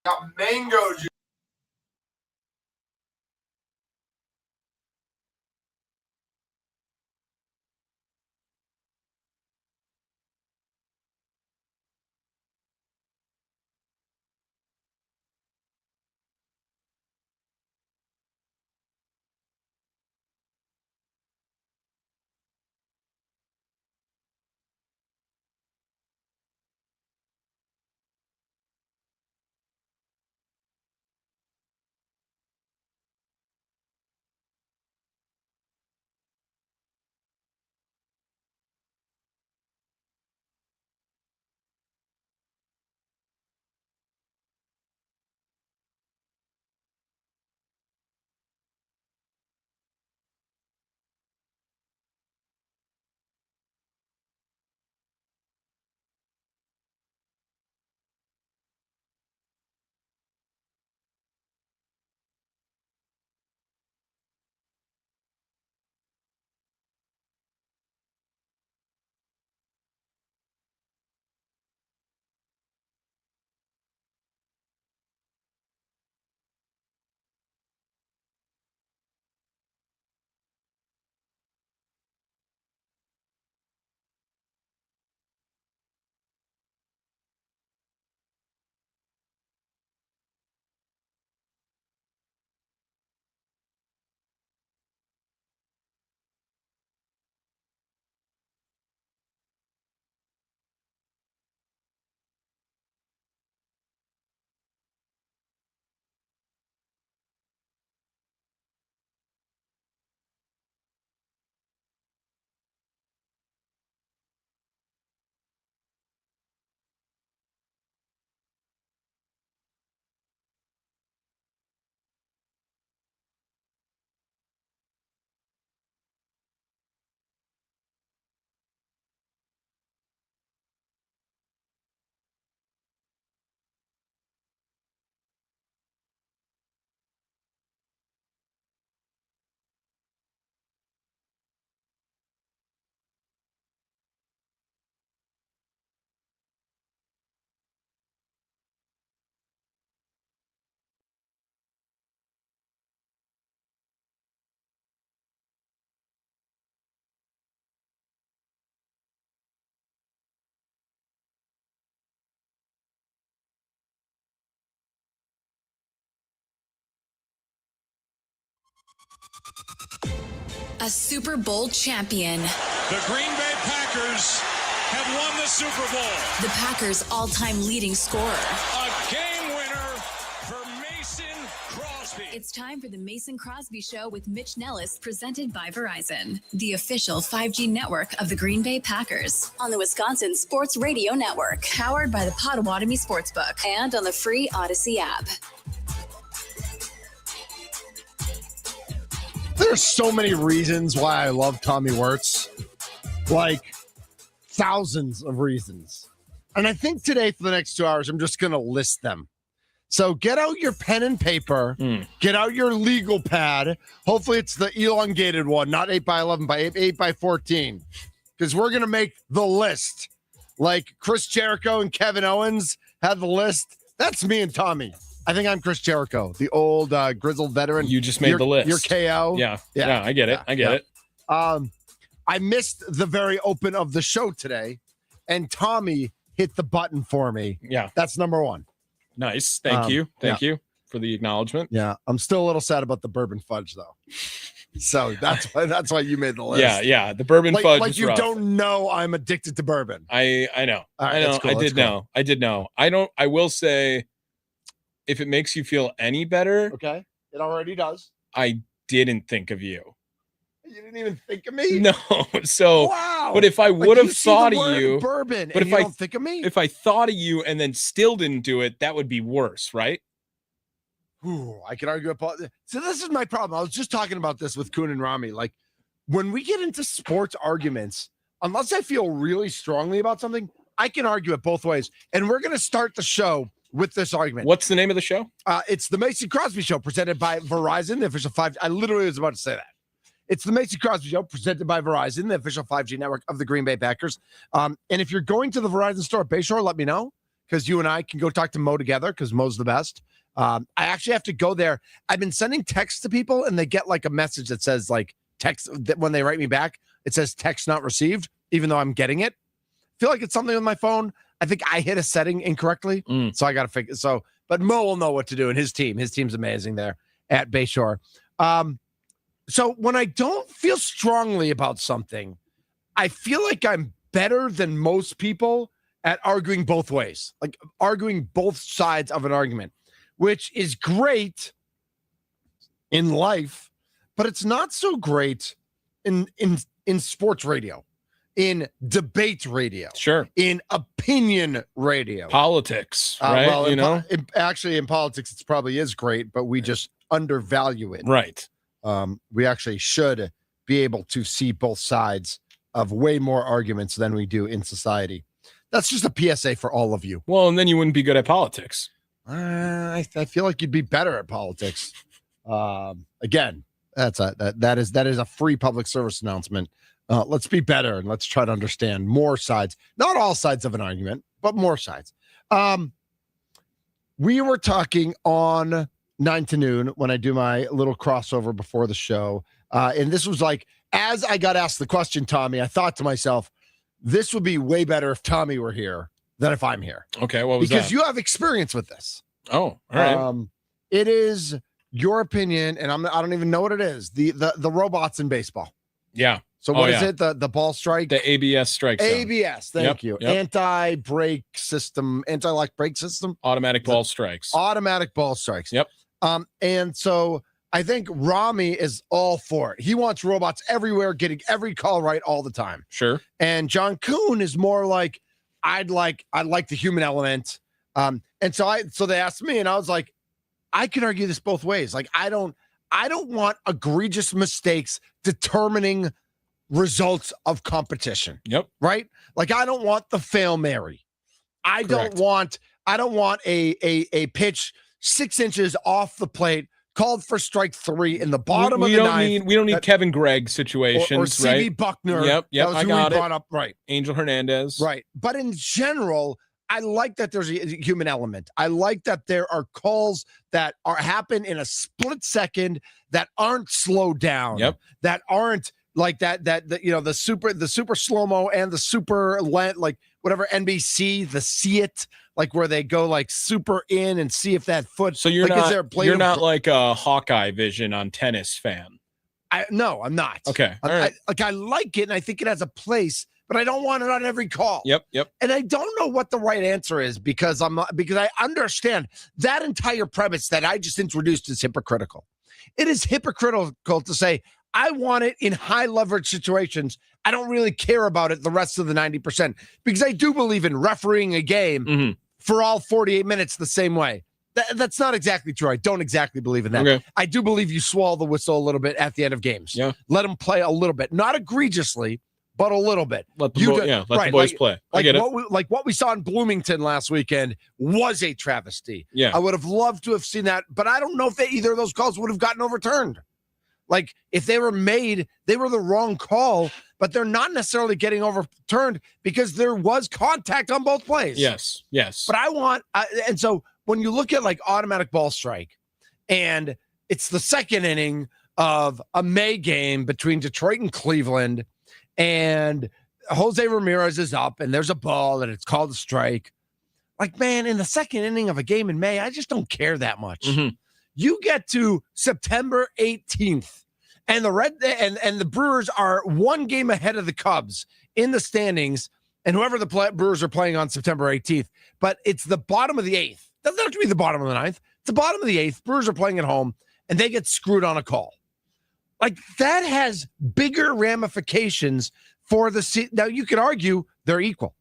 Got mango juice. A Super Bowl champion. The Green Bay Packers have won the Super Bowl. The Packers' all-time leading scorer. A game winner for Mason Crosby. It's time for the Mason Crosby Show with Mitch Nellis, presented by Verizon, the official 5G network of the Green Bay Packers, on the Wisconsin Sports Radio Network, powered by the Potawatomi Sportsbook, and on the free Odyssey app. There's so many reasons why I love Tommy Wirtz, like thousands of reasons. And I think today for the next 2 hours, I'm just going to list them. So get out your pen and paper, get out your legal pad. Hopefully it's the elongated one, not 8x11, by 8x14, because we're going to make the list. Like Chris Jericho and Kevin Owens had the list. That's me and Tommy. I think I'm Chris Jericho, the old grizzled veteran. You just made the list. You're KO. Yeah, I get it. I get it. I missed the very open of the show today, and Tommy hit the button for me. Yeah. That's number one. Nice. Thank you. Thank you for the acknowledgement. Yeah. I'm still a little sad about the bourbon fudge, though. So that's why you made the list. Yeah. The bourbon fudge. Like you rough. Don't know I'm addicted to bourbon. I know. Right, I know. cool, I did know. I will say, if it makes you feel any better, okay, it already does. I didn't think of you. You didn't even think of me? No. So, wow. But if I would have thought of you, bourbon, but if if you don't think of me, if I thought of you and then still didn't do it, that would be worse, right? Ooh, I can argue about this. So this is my problem. I was just talking about this with Kuhn and Rami. Like when we get into sports arguments, unless I feel really strongly about something, I can argue it both ways. And we're going to start the show with this argument. What's the name of the show? It's the Mason Crosby Show, presented by Verizon, the official 5G. I literally was about to say that. It's the Mason Crosby Show, presented by Verizon, the official 5G network of the Green Bay Packers. And if you're going to the Verizon store at Bayshore, let me know, because you and I can go talk to Mo together because Mo's the best. I actually have to go there. I've been sending texts to people and they get like a message that says like text that when they write me back, it says text not received, even though I'm getting it. I feel like it's something on my phone. I think I hit a setting incorrectly. So I got to figure. So, but Mo will know what to do in his team. His team's amazing there at Bayshore. So when I don't feel strongly about something, I feel like I'm better than most people at arguing both ways, like arguing both sides of an argument, which is great in life, but it's not so great in sports radio, in debate radio, sure, in opinion radio, politics, right? Well, you in politics, it probably is great, but we just undervalue it. Right. We actually should be able to see both sides of way more arguments than we do in society. That's just a PSA for all of you. Well, and then you wouldn't be good at politics. I feel like you'd be better at politics. Again, that is a free public service announcement. Let's be better and let's try to understand more sides, not all sides of an argument, but more sides. We were talking on 9 to noon when I do my little crossover before the show. And this was like, as I got asked the question, Tommy, I thought to myself, this would be way better if Tommy were here than if I'm here. Okay, what was because that? you have experience with this. Oh, all right. It is your opinion, and I don't even know what it is. The robots in baseball. Yeah. So what is it? The ball strike? The ABS strike zone. ABS. Thank you. Yep. Anti-lock brake system. Automatic ball strikes. Automatic ball strikes. Yep. And so I think Rami is all for it. He wants robots everywhere, getting every call right all the time. Sure. And John Kuhn is more like, I'd like the human element. And so they asked me, and I was like, I can argue this both ways. Like, I don't want egregious mistakes determining results of competition. Yep. Right? Like, I don't want the Fail Mary. I don't want a pitch 6 inches off the plate called for strike 3 in the bottom of the ninth. We don't need Kevin Gregg situations, or C.B. right? Buckner. Yep. That was I who got we it. brought up. Right. Angel Hernandez. Right. But in general, I like that there's a human element. I like that there are calls that happen in a split second that aren't slowed down. Yep. That aren't like that the super slow-mo and the super like whatever NBC, the see it, like where they go like super in and see if that foot. So you're like, not like a Hawkeye vision on tennis fan. No, I'm not. Okay. All I right. like it and I think it has a place, but I don't want it on every call. Yep. And I don't know what the right answer is because I understand that entire premise that I just introduced is hypocritical. It is hypocritical to say, I want it in high leverage situations. I don't really care about it the rest of the 90% because I do believe in refereeing a game for all 48 minutes the same way. That's not exactly true. I don't exactly believe in that. Okay. I do believe you swallow the whistle a little bit at the end of games. Yeah. Let them play a little bit, not egregiously, but a little bit. Let the boys play. I get it. What we saw in Bloomington last weekend was a travesty. Yeah. I would have loved to have seen that, but I don't know if either of those calls would have gotten overturned. Like, if they were made, they were the wrong call, but they're not necessarily getting overturned because there was contact on both plays. Yes. But and so when you look at like automatic ball strike, and it's the second inning of a May game between Detroit and Cleveland, and Jose Ramirez is up, and there's a ball, and it's called a strike. Like, man, in the second inning of a game in May, I just don't care that much. You get to September 18th, and the Brewers are one game ahead of the Cubs in the standings, and whoever the Brewers are playing on September 18th, but it's the bottom of the 8th. Doesn't have to be the bottom of the 9th. It's the bottom of the 8th. Brewers are playing at home, and they get screwed on a call. Like, that has bigger ramifications for the now you could argue they're equal.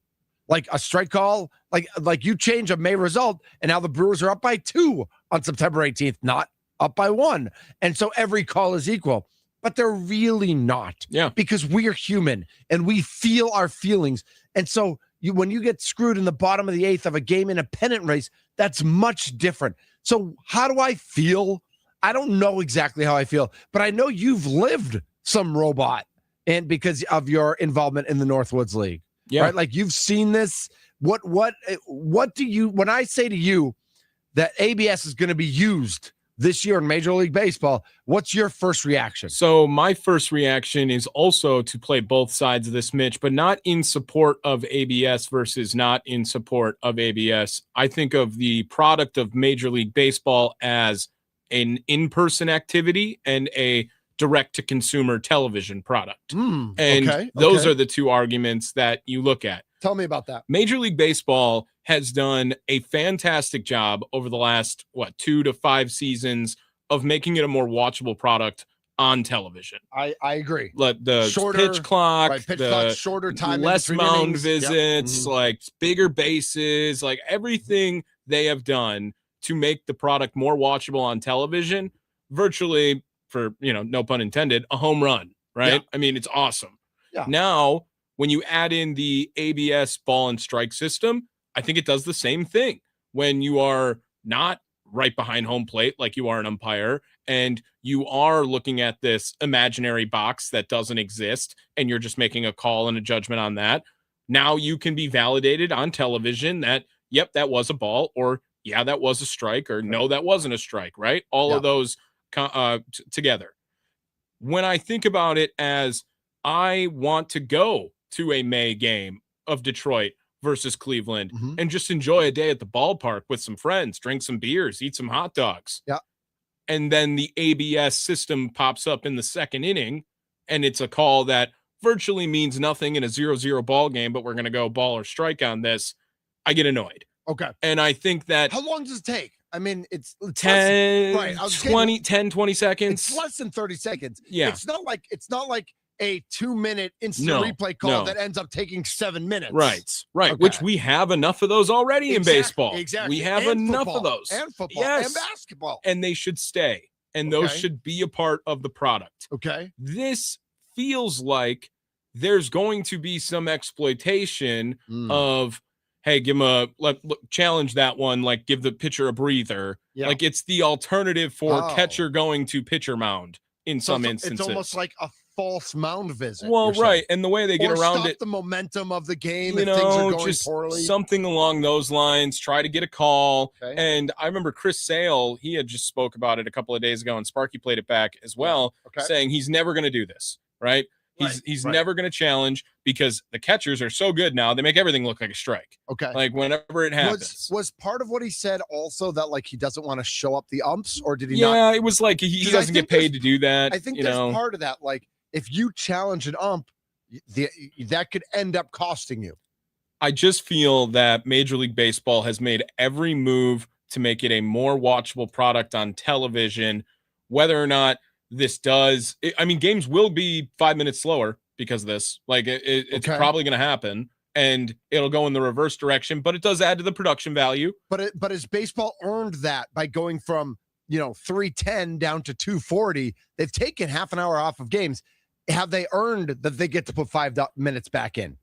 Like a strike call, like you change a May result, and now the Brewers are up by 2 on September 18th, not up by 1. And so every call is equal, but they're really not. Yeah. Because we are human and we feel our feelings. And so when you get screwed in the bottom of the 8th of a game in a pennant race, that's much different. So how do I feel? I don't know exactly how I feel, but I know you've lived some robot and because of your involvement in the Northwoods League. Yeah. Right? Like you've seen this. What do you, when I say to you that ABS is going to be used this year in Major League Baseball, what's your first reaction? So my first reaction is also to play both sides of this, Mitch, but not in support of ABS versus not in support of ABS. I think of the product of Major League Baseball as an in-person activity and a direct-to-consumer television product. And those are the two arguments that you look at. Tell me about that. Major League Baseball has done a fantastic job over the last, 2 to 5 seasons of making it a more watchable product on television. I agree. Like the Shorter pitch clock, shorter time, less mound visits, Yep. like bigger bases, like everything they have done to make the product more watchable on television, virtually, for, no pun intended, a home run, right? Yeah. I mean, it's awesome. Yeah. Now, when you add in the ABS ball and strike system, I think it does the same thing. When you are not right behind home plate like you are an umpire, and you are looking at this imaginary box that doesn't exist, and you're just making a call and a judgment on that, now you can be validated on television that, yep, that was a ball, or yeah, that was a strike, or no, that wasn't a strike, right? All of those together. When I think about it as I want to go to a May game of Detroit versus Cleveland and just enjoy a day at the ballpark with some friends, drink some beers, eat some hot dogs. Yeah. And then the ABS system pops up in the second inning, and it's a call that virtually means nothing in a 0-0 ball game, but we're going to go ball or strike on this. I get annoyed. Okay. And I think that how long does it take? I mean, it's 10, right. 20 seconds. It's less than 30 seconds. Yeah. It's not like a 2-minute instant replay call that ends up taking 7 minutes. Right. Okay. Which we have enough of those already in baseball. Exactly. We have enough of those. And football. Yes. And basketball. And they should stay. And those should be a part of the product. Okay. This feels like there's going to be some exploitation of, hey, give him challenge that one, like give the pitcher a breather. Yeah. Like it's the alternative for catcher going to pitcher mound in some instances. It's almost like a false mound visit. Well, right. And the way they get around it, the momentum of the game, if things are going just poorly. Something along those lines, try to get a call. Okay. And I remember Chris Sale, he had just spoke about it a couple of days ago, and Sparky played it back as well, saying he's never going to do this, right? He's never going to challenge because the catchers are so good now. They make everything look like a strike. Okay. Like whenever it happens. Was part of what he said also that like he doesn't want to show up the umps, or did he not? Yeah, it was like he doesn't get paid to do that. I think there's part of that. Like if you challenge an ump, that could end up costing you. I just feel that Major League Baseball has made every move to make it a more watchable product on television, whether or not this does. I mean, games will be 5 minutes slower because of this. Like it's probably going to happen, and it'll go in the reverse direction, but it does add to the production value. But has baseball earned that by going from 310 down to 240? They've taken half an hour off of games. Have they earned that they get to put 5 minutes back in?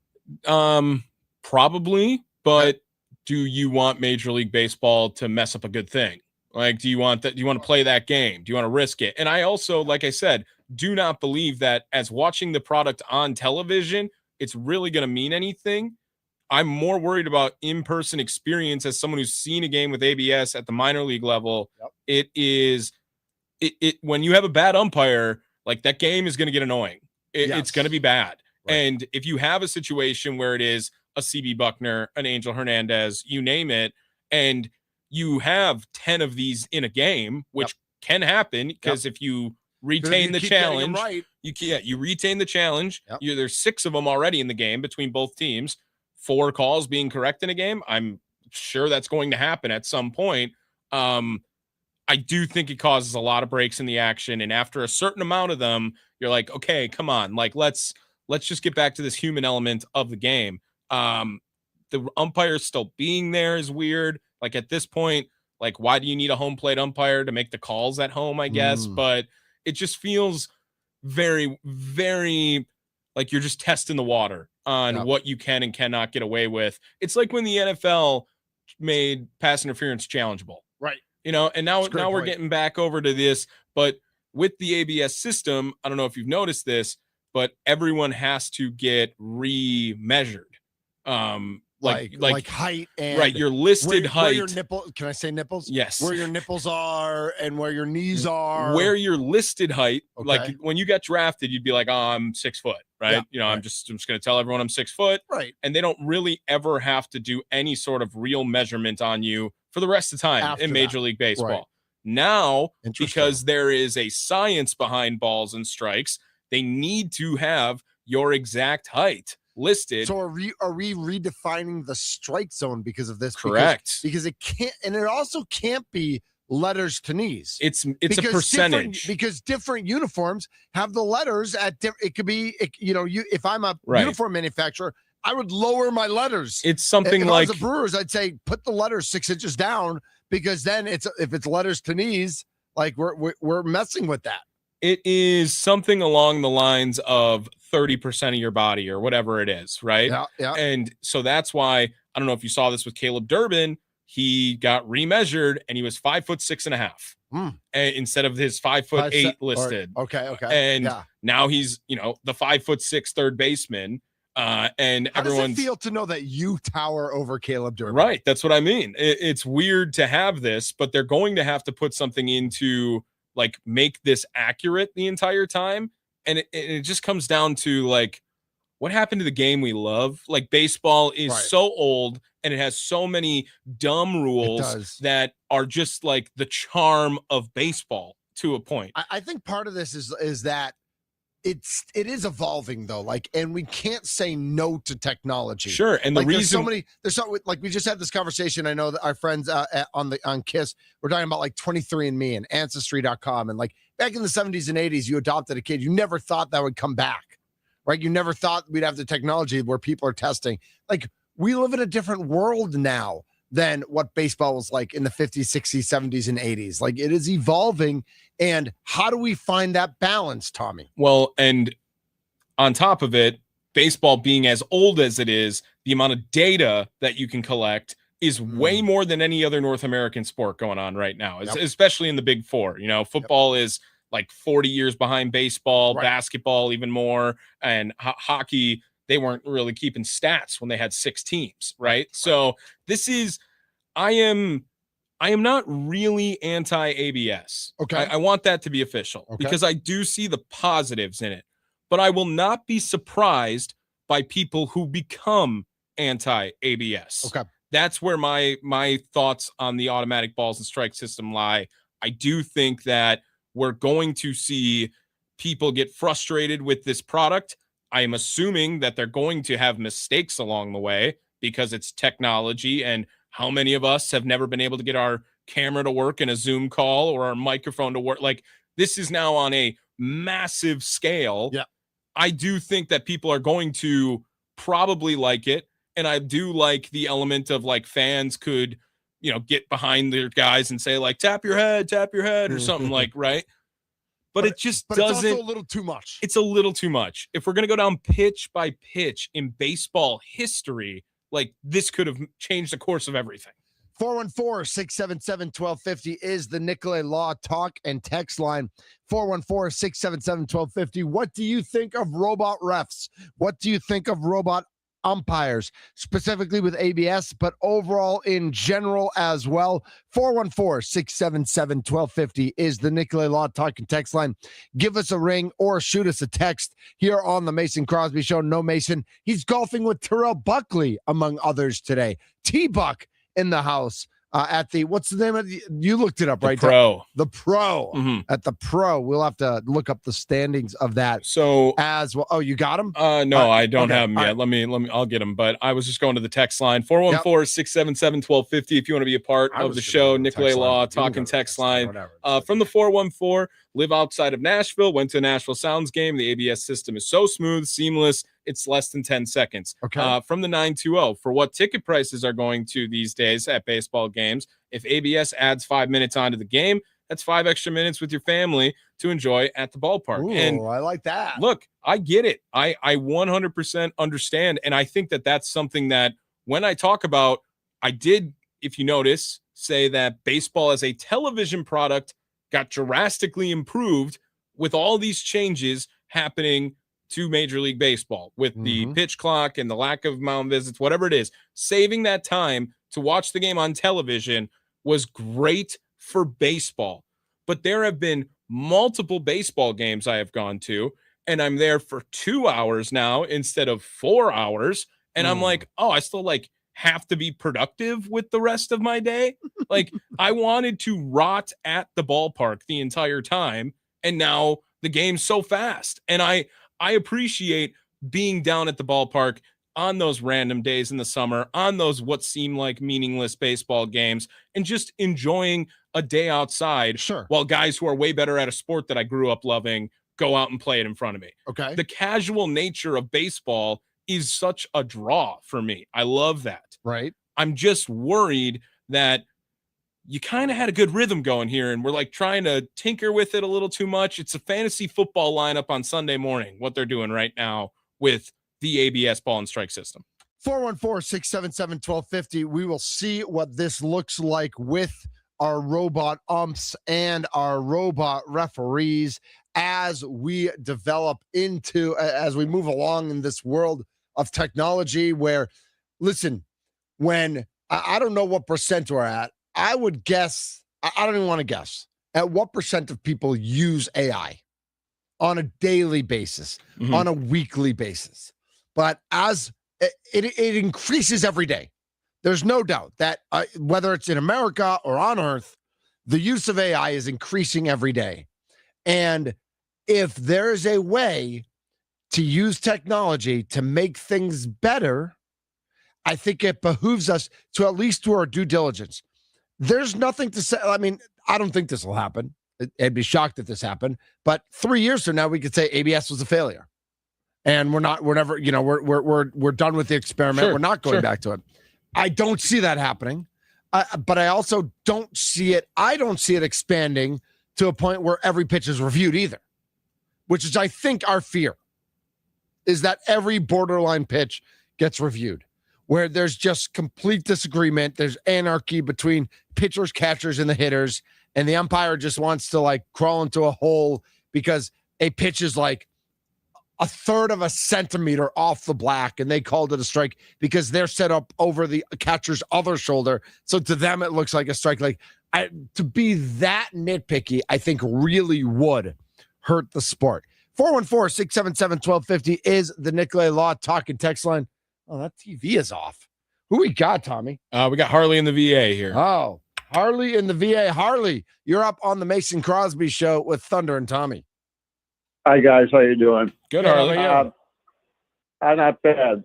Probably, but do you want Major League Baseball to mess up a good thing? Like, do you want that? Do you want to play that game? Do you want to risk it? And I also, like I said, do not believe that as watching the product on television, it's really going to mean anything. I'm more worried about in-person experience as someone who's seen a game with ABS at the minor league level. Yep. It when you have a bad umpire, like that game is going to get annoying. It's going to be bad. Right. And if you have a situation where it is a CB Buckner, an Angel Hernandez, you name it, and you have 10 of these in a game, which can happen because if you retain the challenge, you retain the challenge. Yep. There's 6 of them already in the game between both teams. 4 calls being correct in a game. I'm sure that's going to happen at some point. I do think it causes a lot of breaks in the action, and after a certain amount of them, you're like, okay, come on, like let's just get back to this human element of the game. The umpire still being there is weird. Like at this point, like why do you need a home plate umpire to make the calls at home? I guess, but it just feels very, very like you're just testing the water on what you can and cannot get away with. It's like when the NFL made pass interference challengeable, right? And now we're getting back over to this, but with the ABS system, I don't know if you've noticed this, but everyone has to get remeasured. like height and right, your listed where height. your nipple, can I say nipples? Yes. Where your nipples are and where your knees are. Where your listed height, Okay. like when you got drafted, you'd be like, oh, I'm 6 foot, right? Yeah, right. I'm just going to tell everyone I'm 6 foot. Right. And they don't really ever have to do any sort of real measurement on you for the rest of the time After in Major League Baseball. Right. Now, Interesting. because there is a science behind balls and strikes, they need to have your exact height listed. So are we redefining the strike zone because of this? Correct. Because it can't, and it also can't be letters to knees. It's a percentage. Because different uniforms have the letters at it could be, if I'm a uniform manufacturer, I would lower my letters. It's something if like I was a Brewers, I'd say put the letters 6 inches down, because then if it's letters to knees, like we're messing with that. It is something along the lines of 30% of your body or whatever it is, right? Yeah. And so that's why, I don't know if you saw this with Caleb Durbin, he got remeasured and he was 5'6.5" and instead of his 5'8" listed. Okay. And now he's, the 5'6" third baseman. And how everyone's does it feel to know that you tower over Caleb Durbin? Right. That's what I mean. It's weird to have this, but they're going to have to put something into like make this accurate the entire time. And it just comes down to like, what happened to the game we love? Like baseball is so old and it has so many dumb rules that are just like the charm of baseball to a point. I think part of this is that it is evolving though. Like, and we can't say no to technology. Sure. And the reason there's so like we just had this conversation. I know that our friends on KISS, we're talking about like 23andMe and Ancestry.com. And like back in the 70s and 80s, you adopted a kid. You never thought that would come back, right? You never thought we'd have the technology where people are testing. Like we live in a different world now than what baseball was like in the 50s, 60s, 70s, and 80s. Like it is evolving. And how do we find that balance, Tommy? Well, and on top of it, baseball being as old as it is, the amount of data that you can collect is way more than any other North American sport going on right now, especially in the Big Four. Football is like 40 years behind baseball, basketball even more, and hockey, they weren't really keeping stats when they had 6 teams, right? So this is, I am not really anti-ABS. Okay. I want that to be official because I do see the positives in it, but I will not be surprised by people who become anti-ABS. Okay. That's where my thoughts on the automatic balls and strike system lie. I do think that we're going to see people get frustrated with this product. I am assuming that they're going to have mistakes along the way because it's technology, and how many of us have never been able to get our camera to work in a Zoom call or our microphone to work? Like this is now on a massive scale. Yeah. I do think that people are going to probably like it. And I do like the element of like fans could, get behind their guys and say like, tap your head or something like, right. But it just doesn't. It's also a little too much. It's a little too much. If we're going to go down pitch by pitch in baseball history, like this could have changed the course of everything. 414-677-1250 is the Nicolay Law talk and text line. 414-677-1250. What do you think of robot refs? What do you think of robot umpires, specifically with ABS, but overall in general as well? 414-677-1250 is the Nicolay Law talk and text line. Give us a ring or shoot us a text here on the Mason Crosby Show. No Mason, he's golfing with Terrell Buckley, among others today. T-Buck in the house at the, what's the name of the, you looked it up, right? The Pro. At the Pro. We'll have to look up the standings of that. So as well. Oh, you got them? No, I don't have them yet. Let me, I'll get them. But I was just going to the text line 414-677-1250. If you want to be a part of the show, Nicolay Law talking text line from the 414. Live outside of Nashville, went to a Nashville Sounds game. The ABS system is so smooth, seamless. It's less than 10 seconds. From the 920, for what ticket prices are going to these days at baseball games, if ABS adds 5 minutes onto the game, that's 5 extra minutes with your family to enjoy at the ballpark. Ooh, and I like that. Look, I get it. I 100% understand. And I think that that's something that when I talk about, I did, if you notice, say that baseball as a television product got drastically improved with all these changes happening to Major League Baseball with the pitch clock and the lack of mound visits, whatever it is. Saving that time to watch the game on television was great for baseball. But there have been multiple baseball games I have gone to, and I'm there for 2 hours now instead of 4 hours. And I'm like, oh, I still like have to be productive with the rest of my day. Like, I wanted to rot at the ballpark the entire time, and now the game's so fast. And I appreciate being down at the ballpark on those random days in the summer, on those what seem like meaningless baseball games, and just enjoying a day outside. Sure. While guys who are way better at a sport that I grew up loving go out and play it in front of me. Okay. The casual nature of baseball is such a draw for me. I love that. Right. I'm just worried that you kind of had a good rhythm going here, and we're like trying to tinker with it a little too much. It's a fantasy football lineup on Sunday morning, what they're doing right now with the ABS ball and strike system. 414-677-1250. We will see what this looks like with our robot umps and our robot referees as we develop as we move along in this world of technology where, listen, when I don't know what percent we're at, I would guess, I don't even want to guess, at what percent of people use AI on a daily basis, on a weekly basis. But as it increases every day, there's no doubt that whether it's in America or on Earth, the use of AI is increasing every day. And if there's a way to use technology to make things better, I think it behooves us to at least do our due diligence. There's nothing to say. I mean, I don't think this will happen. I'd be shocked if this happened. But 3 years from now, we could say ABS was a failure, and we're done with the experiment. Sure, we're not going back to it. I don't see that happening, but I also don't see it. I don't see it expanding to a point where every pitch is reviewed either, which is, I think, our fear is that every borderline pitch gets reviewed, where there's just complete disagreement. There's anarchy between pitchers, catchers, and the hitters. And the umpire just wants to like crawl into a hole because a pitch is like a third of a centimeter off the black, and they called it a strike because they're set up over the catcher's other shoulder. So to them, it looks like a strike. Like to be that nitpicky, I think really would hurt the sport. 414-677-1250 is the Nicolay Law Talk and Text line. Oh, that TV is off. Who we got, Tommy? We got Harley in the VA here. Oh, Harley in the VA. Harley, you're up on the Mason Crosby Show with Thunder and Tommy. Hi, guys. How you doing? Good, Harley. I'm not bad.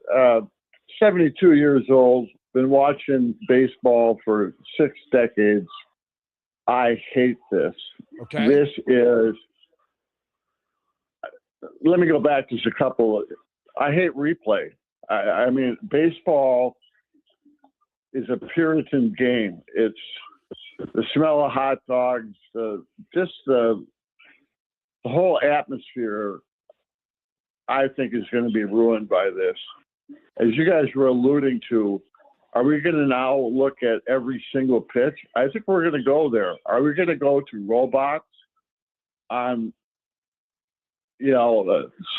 72 years old. Been watching baseball for 6 decades. I hate this. Okay. This is. Let me go back just a couple. I hate replay. I mean, baseball is a Puritan game. It's the smell of hot dogs, just the whole atmosphere, I think, is going to be ruined by this. As you guys were alluding to, are we going to now look at every single pitch? I think we're going to go there. Are we going to go to robots on,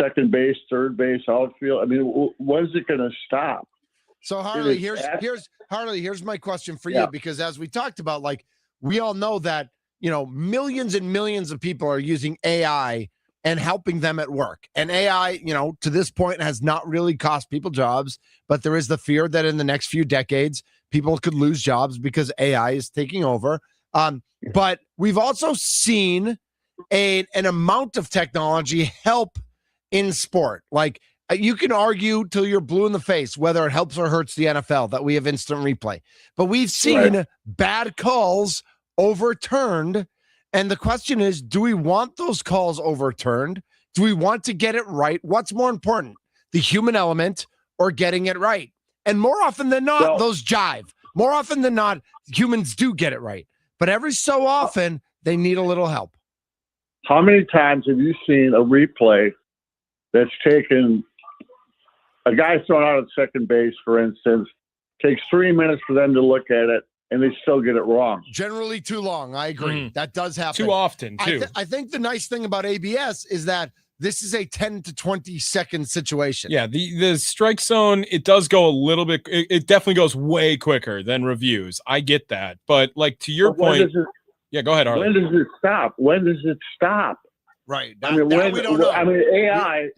second base, third base, outfield? I mean, when's it going to stop? So Harley, here's my question for you, because as we talked about, like, we all know that, millions and millions of people are using AI and helping them at work. And AI, to this point has not really cost people jobs, but there is the fear that in the next few decades, people could lose jobs because AI is taking over. But we've also seen an amount of technology help in sport. Like, you can argue till you're blue in the face whether it helps or hurts the NFL that we have instant replay. But we've seen bad calls overturned. And the question is, do we want those calls overturned? Do we want to get it right? What's more important, the human element or getting it right? And more often than not, those jive. More often than not, humans do get it right. But every so often, they need a little help. How many times have you seen a replay that's taken a guy thrown out at second base, for instance, takes 3 minutes for them to look at it, and they still get it wrong? Generally too long. I agree. That does happen. Too often, too. I think the nice thing about ABS is that This is a 10 to 20 second situation. Yeah, the strike zone, it does go a little bit. It definitely goes way quicker than reviews. I get that, but like to your point, yeah, go ahead, Harley. When does it stop? When does it stop? Right. I mean, we don't know. I mean, AI.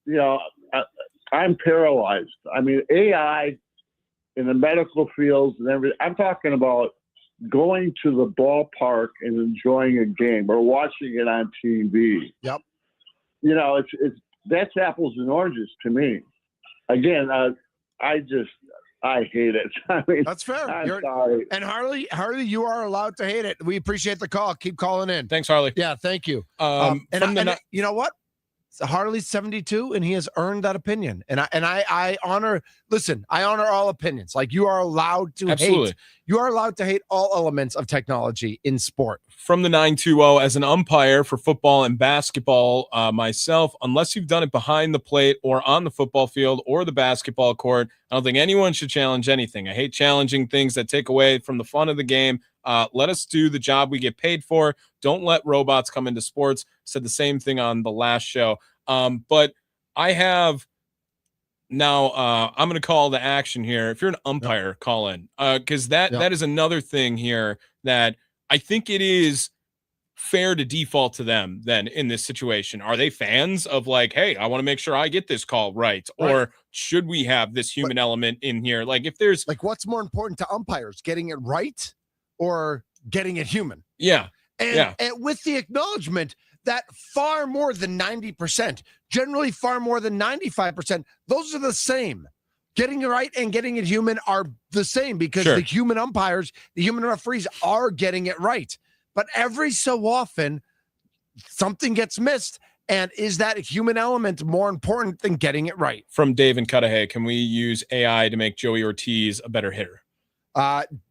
You know, I'm paralyzed. I mean, AI in the medical fields and everything. I'm talking about going to the ballpark and enjoying a game or watching it on TV. Yep. You know, it's that's apples and oranges to me. Again, I hate it. I mean, that's fair. I'm sorry. And Harley, you are allowed to hate it. We appreciate the call. Keep calling in. Thanks, Harley. Yeah, thank you. And you know what? Harley's 72 and he has earned that opinion. And I honor all opinions. Like you are allowed to hate. You are allowed to hate all elements of technology in sport. From the 920, as an umpire for football and basketball, myself, unless you've done it behind the plate or on the football field or the basketball court, I don't think anyone should challenge anything. I hate challenging things that take away from the fun of the game. Let us do the job we get paid for. Don't let robots come into sports. Said the same thing on the last show. But I have now, I'm going to call the action here. If you're an umpire, call in, because that is another thing here that I think it is fair to default to them then in this situation. Are they fans of like, hey, I want to make sure I get this call right? Or should we have this human element in here? Like if there's like, what's more important to umpires, getting it right or getting it human? Yeah. And with the acknowledgement that far more than 90%, generally far more than 95%, those are the same. Getting it right and getting it human are the same because the human umpires, the human referees are getting it right. But every so often, something gets missed. And is that human element more important than getting it right? From Dave and Cudahy, can we use AI to make Joey Ortiz a better hitter?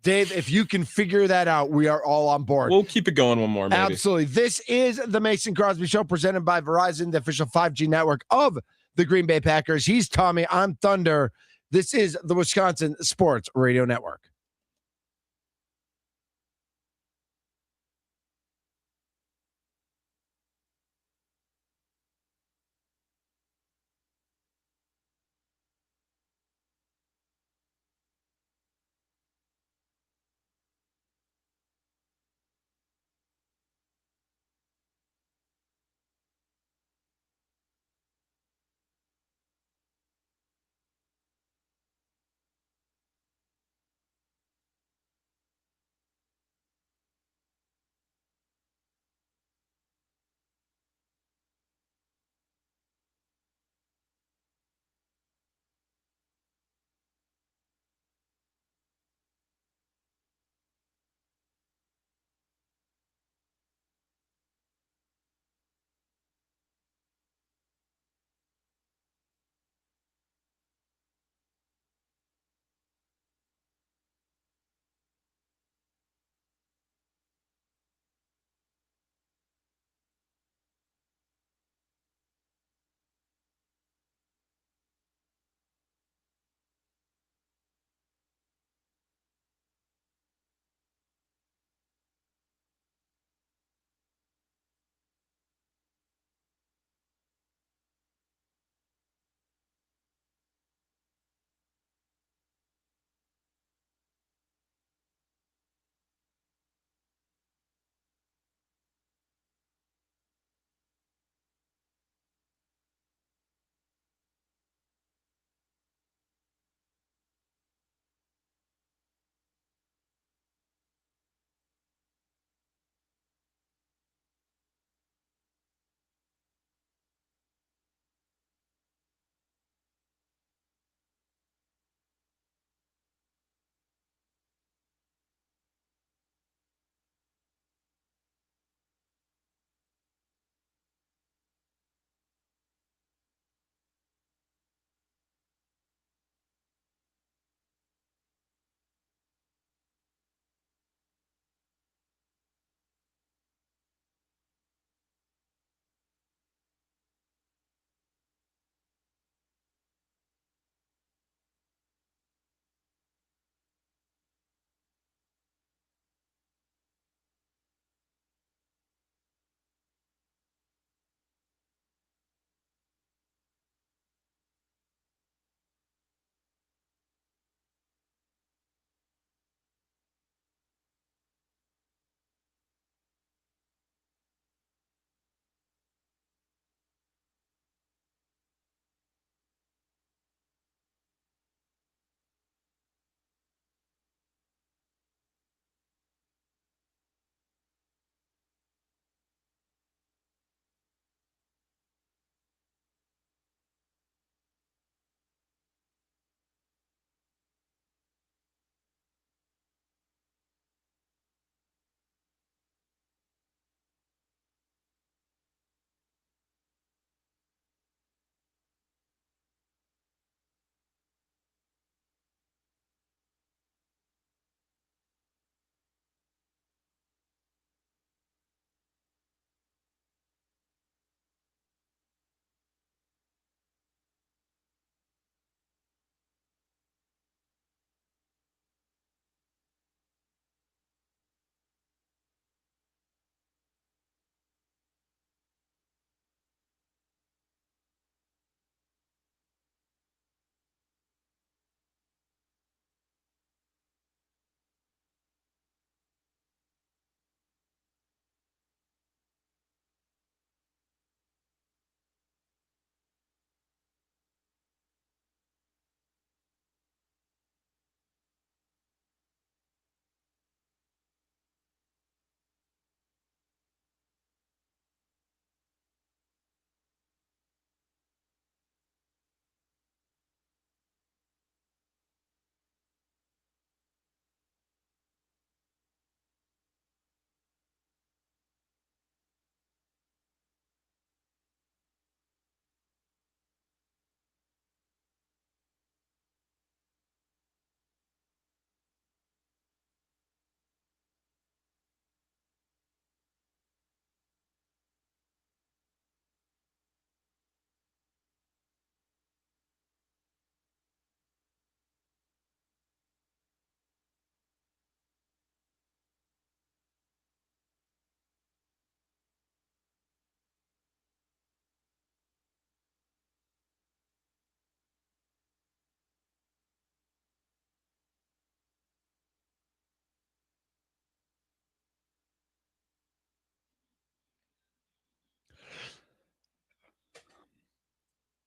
Dave, if you can figure that out, we are all on board. We'll keep it going one more, maybe. Absolutely. This is the Mason Crosby Show presented by Verizon, the official 5G network of the Green Bay Packers. He's Tommy. I'm Thunder. This is the Wisconsin Sports Radio Network.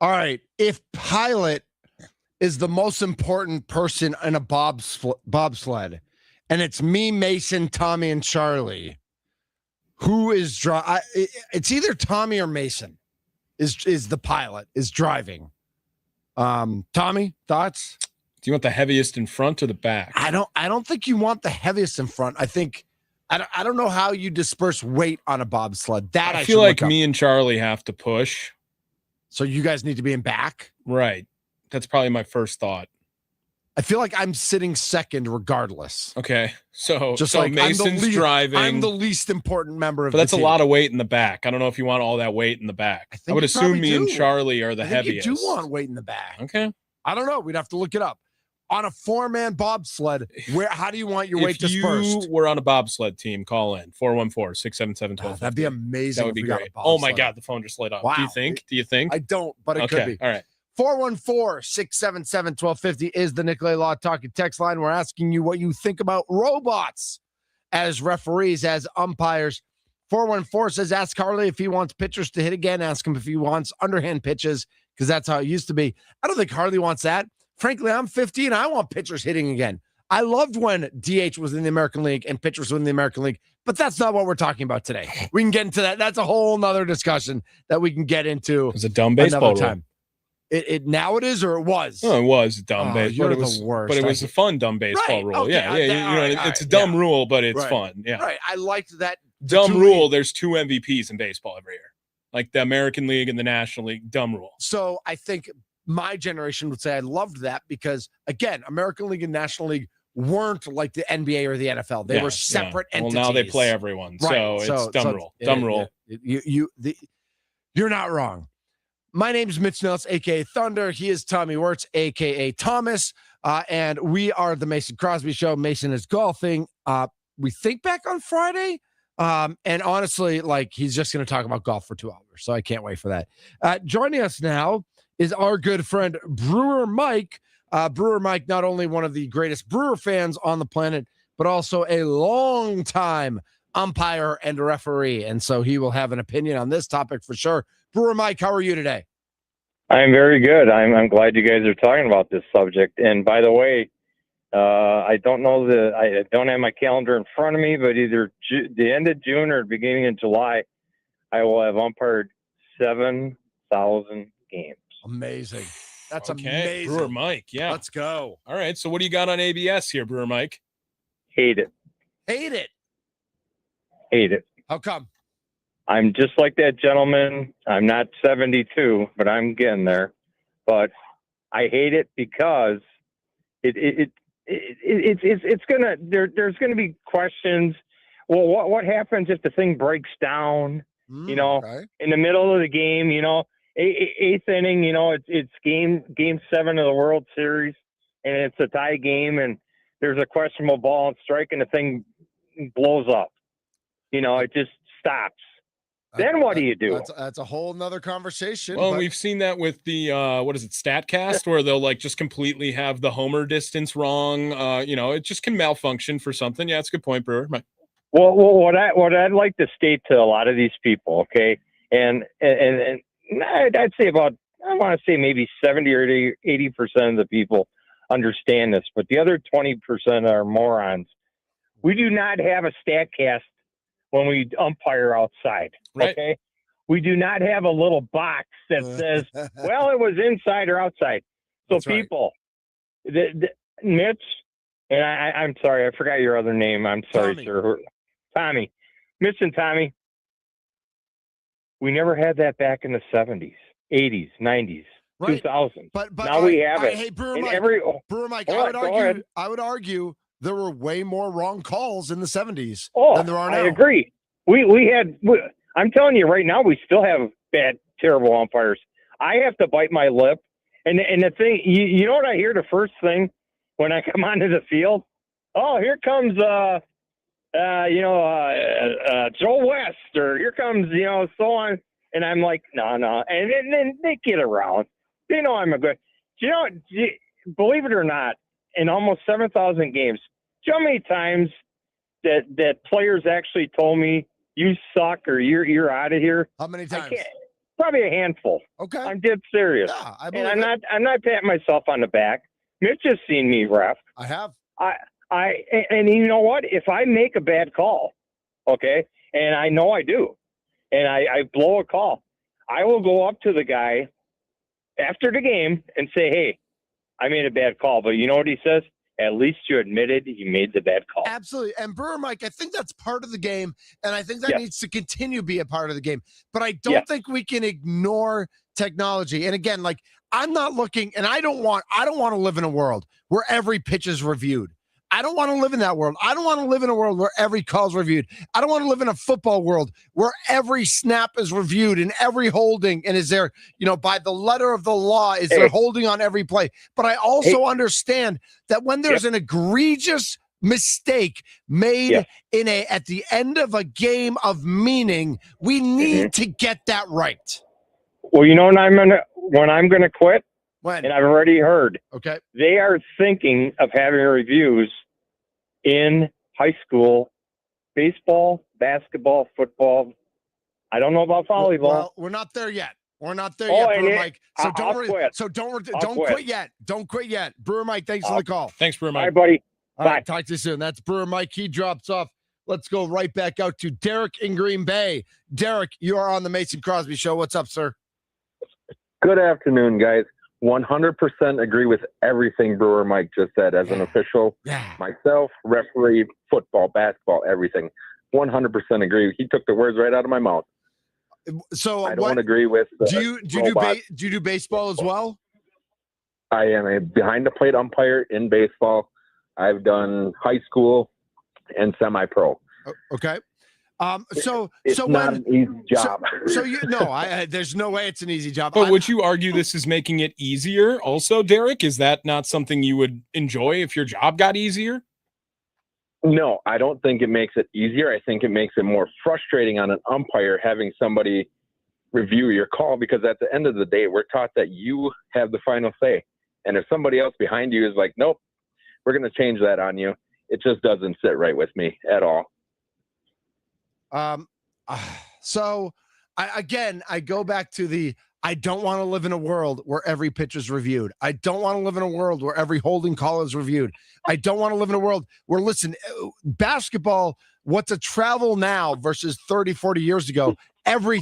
All right. If pilot is the most important person in a bobsled, and it's me, Mason, Tommy, and Charlie, who is driving? It's either Tommy or Mason is the pilot, is driving. Tommy, thoughts? Do you want the heaviest in front or the back? I don't think you want the heaviest in front. I think I don't know how you disperse weight on a bobsled. That I feel like me and Charlie have to push. So you guys need to be in back? Right. That's probably my first thought. I feel like I'm sitting second regardless. Okay. So just so like Mason's driving. I'm the least important member of but that's the a team. lot of weight in the back. I don't know if you want all that weight in the back. I would assume me and Charlie are the heaviest. You do want weight in the back. Okay. I don't know. We'd have to look it up. On a 4-man bobsled, how do you want your weight dispersed? If you were on a bobsled team, call in 414-677-1250. That'd be amazing. That would be great. Oh my God, the phone just lit up. Wow. Do you think? I don't, but it could be. All right. 414-677-1250 is the Nicolay Law Talking text line. We're asking you what you think about robots as referees, as umpires. 414 says, ask Harley if he wants pitchers to hit again. Ask him if he wants underhand pitches, because that's how it used to be. I don't think Harley wants that. Frankly, I'm 50 and I want pitchers hitting again. I loved when DH was in the American League and pitchers were in the American League, but that's not what we're talking about today. We can get into that. That's a whole nother discussion that we can get into. It's a dumb baseball time. It now it is, or it was? Oh, it was a dumb baseball. You're the worst. But it was a fun dumb baseball rule. Okay, It's a dumb rule, but it's fun. Yeah. Right. I liked that. Dumb rule. There's 2 MVPs in baseball every year. Like the American League and the National League. Dumb rule. So I think my generation would say I loved that because, again, American League and National League weren't like the NBA or the NFL. They were separate entities. Well, now they play everyone. Right. So it's dumb rule. Dumb rule. You're not wrong. My name is Mitch Nellis, a.k.a. Thunder. He is Tommy Wirtz, a.k.a. Thomas. And we are the Mason Crosby Show. Mason is golfing. We think back on Friday. And honestly, like, he's just going to talk about golf for 2 hours. So I can't wait for that. Joining us now is our good friend Brewer Mike. Brewer Mike, not only one of the greatest Brewer fans on the planet, but also a long-time umpire and referee. And so he will have an opinion on this topic for sure. Brewer Mike, how are you today? I'm very good. I'm glad you guys are talking about this subject. And by the way, I don't have my calendar in front of me, but either the end of June or beginning of July, I will have umpired 7,000 games. Amazing. That's okay. amazing. Brewer Mike, yeah. Let's go. All right, so what do you got on ABS here, Brewer Mike? Hate it. Hate it. Hate it. How come? I'm just like that gentleman. I'm not 72, but I'm getting there. But I hate it because it's gonna there's gonna be questions. Well, what happens if the thing breaks down? In the middle of the game, eighth inning, it's game 7 of the World Series, and it's a tie game, and there's a questionable ball and strike, and the thing blows up. It just stops. Then what do you do? That's a whole nother conversation. Well, we've seen that with the what is it, StatCast, where they'll like just completely have the homer distance wrong. It just can malfunction for something. Yeah, that's a good point, Brewer. Well, what I'd like to state to a lot of these people, okay, and I'd say I want to say maybe 70 or 80% of the people understand this, but the other 20% are morons. We do not have a StatCast when we umpire outside, okay? Right. We do not have a little box that says, well, it was inside or outside. So that's people, Mitch, and I'm sorry, I forgot your other name. I'm sorry, sir. Tommy. Mitch and Tommy, we never had that back in the 70s, 80s, 90s, right. 2000s. But now we have it. Hey, Brewer Mike, I would argue there were way more wrong calls in the 70s than there are now. I agree. I'm telling you right now, we still have bad, terrible umpires. I have to bite my lip. And the thing, you know what I hear the first thing when I come onto the field? Oh, here comes, Joe West, or here comes, so on. And I'm like, no. And then they get around. They know I'm a good, believe it or not, in almost 7,000 games, do you know how many times that players actually told me, you suck, or you're out of here? How many times? Probably a handful. Okay. I'm dead serious. Yeah, I And believe I'm not patting myself on the back. Mitch has seen me ref. I have. And you know what? If I make a bad call, okay, and I know I do, and I blow a call, I will go up to the guy after the game and say, hey, I made a bad call. But you know what he says? At least you admitted you made the bad call. Absolutely. And Brewer Mike, I think that's part of the game, and I think that needs to continue to be a part of the game. But I don't think we can ignore technology. And again, like, I'm not looking, and I don't want to live in a world where every pitch is reviewed. I don't want to live in that world. I don't want to live in a world where every call is reviewed. I don't want to live in a football world where every snap is reviewed and every holding, and is there, by the letter of the law, is there holding on every play. But I also understand that when there's an egregious mistake made at the end of a game of meaning, we need to get that right. Well, you know when I'm gonna quit? When? And I've already heard. Okay. They are thinking of having reviews in high school baseball, basketball, football. I don't know about volleyball. Well, we're not there yet. We're not there yet, Brewer Mike. So don't quit yet. Don't quit yet. Brewer Mike, thanks for the call. Thanks, Brewer Mike. All right, buddy. All right, talk to you soon. That's Brewer Mike. He drops off. Let's go right back out to Derek in Green Bay. Derek, you are on the Mason Crosby Show. What's up, sir? Good afternoon, guys. 100% agree with everything Brewer Mike just said as an official. Myself, referee, football, basketball, everything. 100% agree. He took the words right out of my mouth. So I don't agree with. Do you do baseball as well? I am a behind the plate umpire in baseball. I've done high school and semi-pro. Okay. It's not an easy job. There's no way it's an easy job. But would you argue this is making it easier also, Derek? Is that not something you would enjoy if your job got easier? No, I don't think it makes it easier. I think it makes it more frustrating on an umpire having somebody review your call, because at the end of the day, we're taught that you have the final say. And if somebody else behind you is like, nope, we're going to change that on you, it just doesn't sit right with me at all. So I go back to I don't want to live in a world where every pitch is reviewed. I don't want to live in a world where every holding call is reviewed. I don't want to live in a world where, listen, basketball, what's a travel now versus 30, 40 years ago, every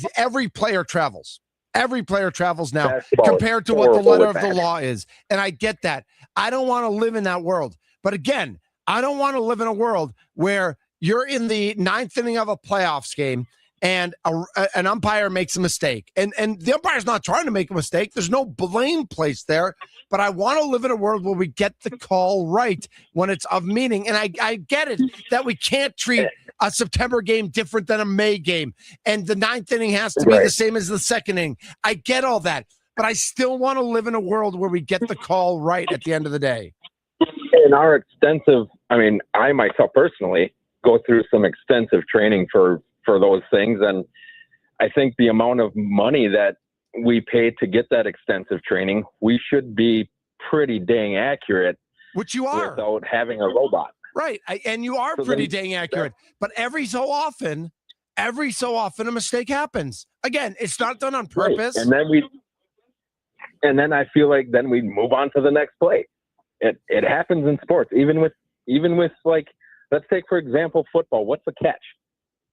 player travels. Every player travels now compared to what the letter of the law is. And I get that. I don't want to live in that world. But again, I don't want to live in a world where you're in the ninth inning of a playoffs game and an umpire makes a mistake. And the umpire's not trying to make a mistake. There's no blame placed there. But I want to live in a world where we get the call right when it's of meaning. And I get it that we can't treat a September game different than a May game. And the ninth inning has to be the same as the second inning. I get all that. But I still want to live in a world where we get the call right at the end of the day. In our I myself personally go through some extensive training for those things. And I think the amount of money that we pay to get that extensive training, we should be pretty dang accurate. Which you are. Without having a robot. Right. And you are pretty dang accurate. But every so often, a mistake happens. Again, it's not done on purpose. Right. And then I feel like then we move on to the next play. It happens in sports, even with like, let's take, for example, football. What's a catch?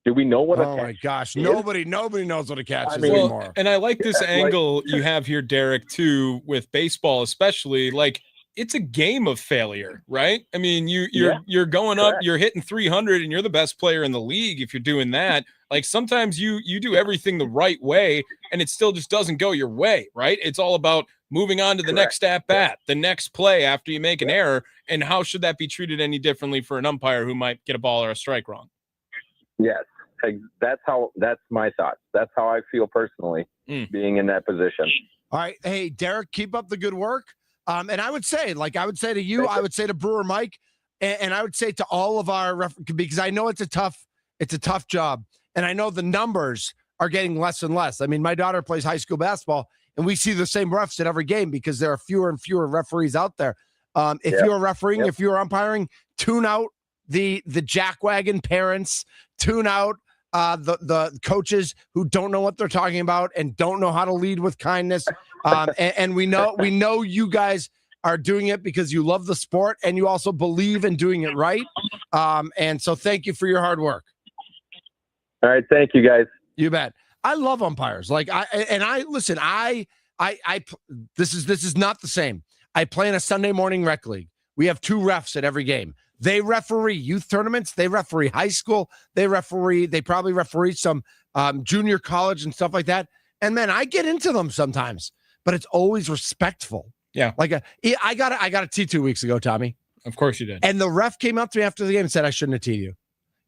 Do we know what a catch is? Oh, my gosh. Nobody knows what a catch is anymore. And I like this angle you have here, Derek, too, with baseball especially. Like, it's a game of failure, right? I mean, you're going up, you're hitting 300, and you're the best player in the league if you're doing that. Like, sometimes you do everything the right way, and it still just doesn't go your way, right? It's all about moving on to the next at-bat, the next play after you make an error, and how should that be treated any differently for an umpire who might get a ball or a strike wrong? Yes, that's my thoughts. That's how I feel personally being in that position. All right. Hey, Derek, keep up the good work. And I would say to you, I would say to Brewer Mike, and I would say to all of our because I know it's a tough job. And I know the numbers are getting less and less. I mean, my daughter plays high school basketball, and we see the same refs at every game because there are fewer and fewer referees out there. If you're refereeing, if you're umpiring, tune out the jackwagon parents, tune out the coaches who don't know what they're talking about and don't know how to lead with kindness. And we know you guys are doing it because you love the sport and you also believe in doing it right. And so thank you for your hard work. All right. Thank you, guys. You bet. I love umpires. Like listen, this is not the same. I play in a Sunday morning rec league. We have 2 refs at every game. They referee youth tournaments. They referee high school. They probably referee some junior college and stuff like that. And man, I get into them sometimes, but it's always respectful. Yeah. Like I got a tee 2 weeks ago, Tommy. Of course you did. And the ref came up to me after the game and said, I shouldn't have teed you.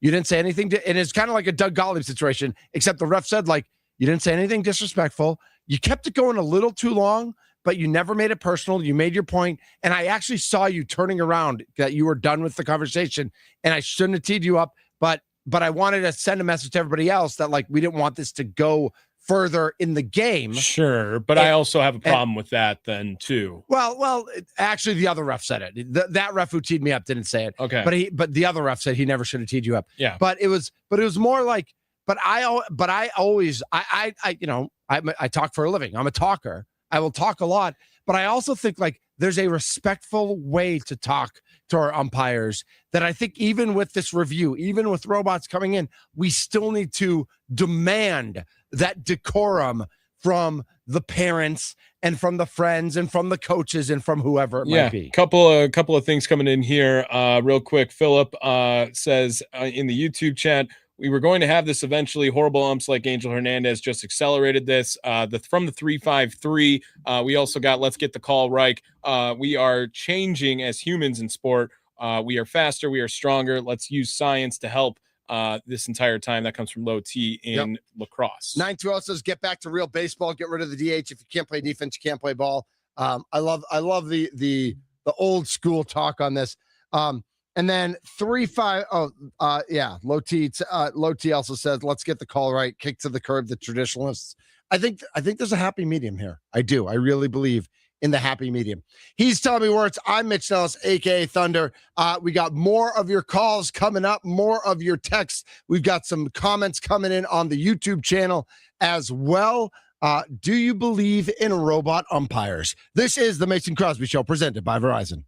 You didn't say anything. And it's kind of like a Doug Gottlieb situation, except the ref said, like, you didn't say anything disrespectful. You kept it going a little too long, but you never made it personal. You made your point. And I actually saw you turning around that you were done with the conversation. And I shouldn't have teed you up. But I wanted to send a message to everybody else that, like, we didn't want this to go further in the game. Sure. But I also have a problem with that then too. Well, actually the other ref said it. That ref who teed me up didn't say it. Okay. But the other ref said he never should have teed you up. Yeah. But it was more like, I always, I talk for a living. I'm a talker. I will talk a lot, but I also think like there's a respectful way to talk to our umpires that I think even with this review, even with robots coming in, we still need to demand that decorum from the parents and from the friends and from the coaches and from whoever it might be. Couple of things coming in here real quick. Philip says in the YouTube chat, we were going to have this eventually. Horrible umps like Angel Hernandez just accelerated this. From the 353, we also got let's get the call right. We are changing as humans in sport. We are faster. We are stronger. Let's use science to help this entire time. That comes from Low T in lacrosse. 920 says get back to real baseball. Get rid of the DH. If you can't play defense, you can't play ball. I love the old school talk on this. And then 3-5. Low T also says, let's get the call right. Kick to the curb, the traditionalists. I think there's a happy medium here. I do. I really believe in the happy medium. He's Tommy Wirtz. I'm Mitch Nellis, aka Thunder. We got more of your calls coming up, more of your texts. We've got some comments coming in on the YouTube channel as well. Do you believe in robot umpires? This is the Mason Crosby Show presented by Verizon.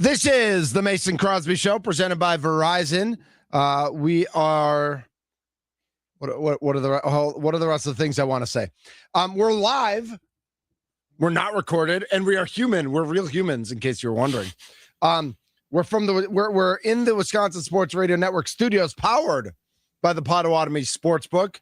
This is the Mason Crosby Show presented by Verizon. We are. What are the rest of the things I want to say? We're live. We're not recorded, and we are human. We're real humans, in case you're wondering. We're in the Wisconsin Sports Radio Network studios, powered by the Potawatomi Sportsbook.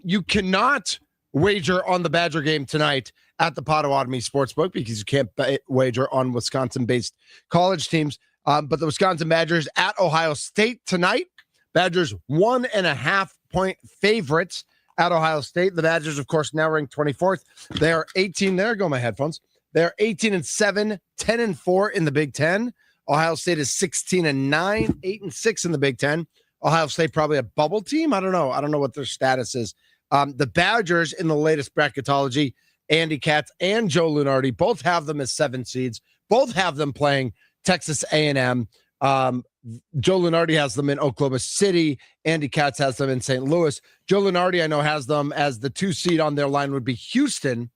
You cannot wager on the Badger game tonight at the Potawatomi Sportsbook because you can't wager on Wisconsin-based college teams. But the Wisconsin Badgers at Ohio State tonight. Badgers 1.5-point favorites at Ohio State. The Badgers, of course, now ranked 24th. They are 18. There go my headphones. They're 18-7, 10-4 in the Big Ten. Ohio State is 16-9, 8-6 in the Big Ten. Ohio State probably a bubble team. I don't know what their status is. The Badgers in the latest bracketology, Andy Katz and Joe Lunardi both have them as 7 seeds. Both have them playing Texas A&M. Joe Lunardi has them in Oklahoma City. Andy Katz has them in St. Louis. Joe Lunardi, I know, has them as the 2 seed on their line would be Houston,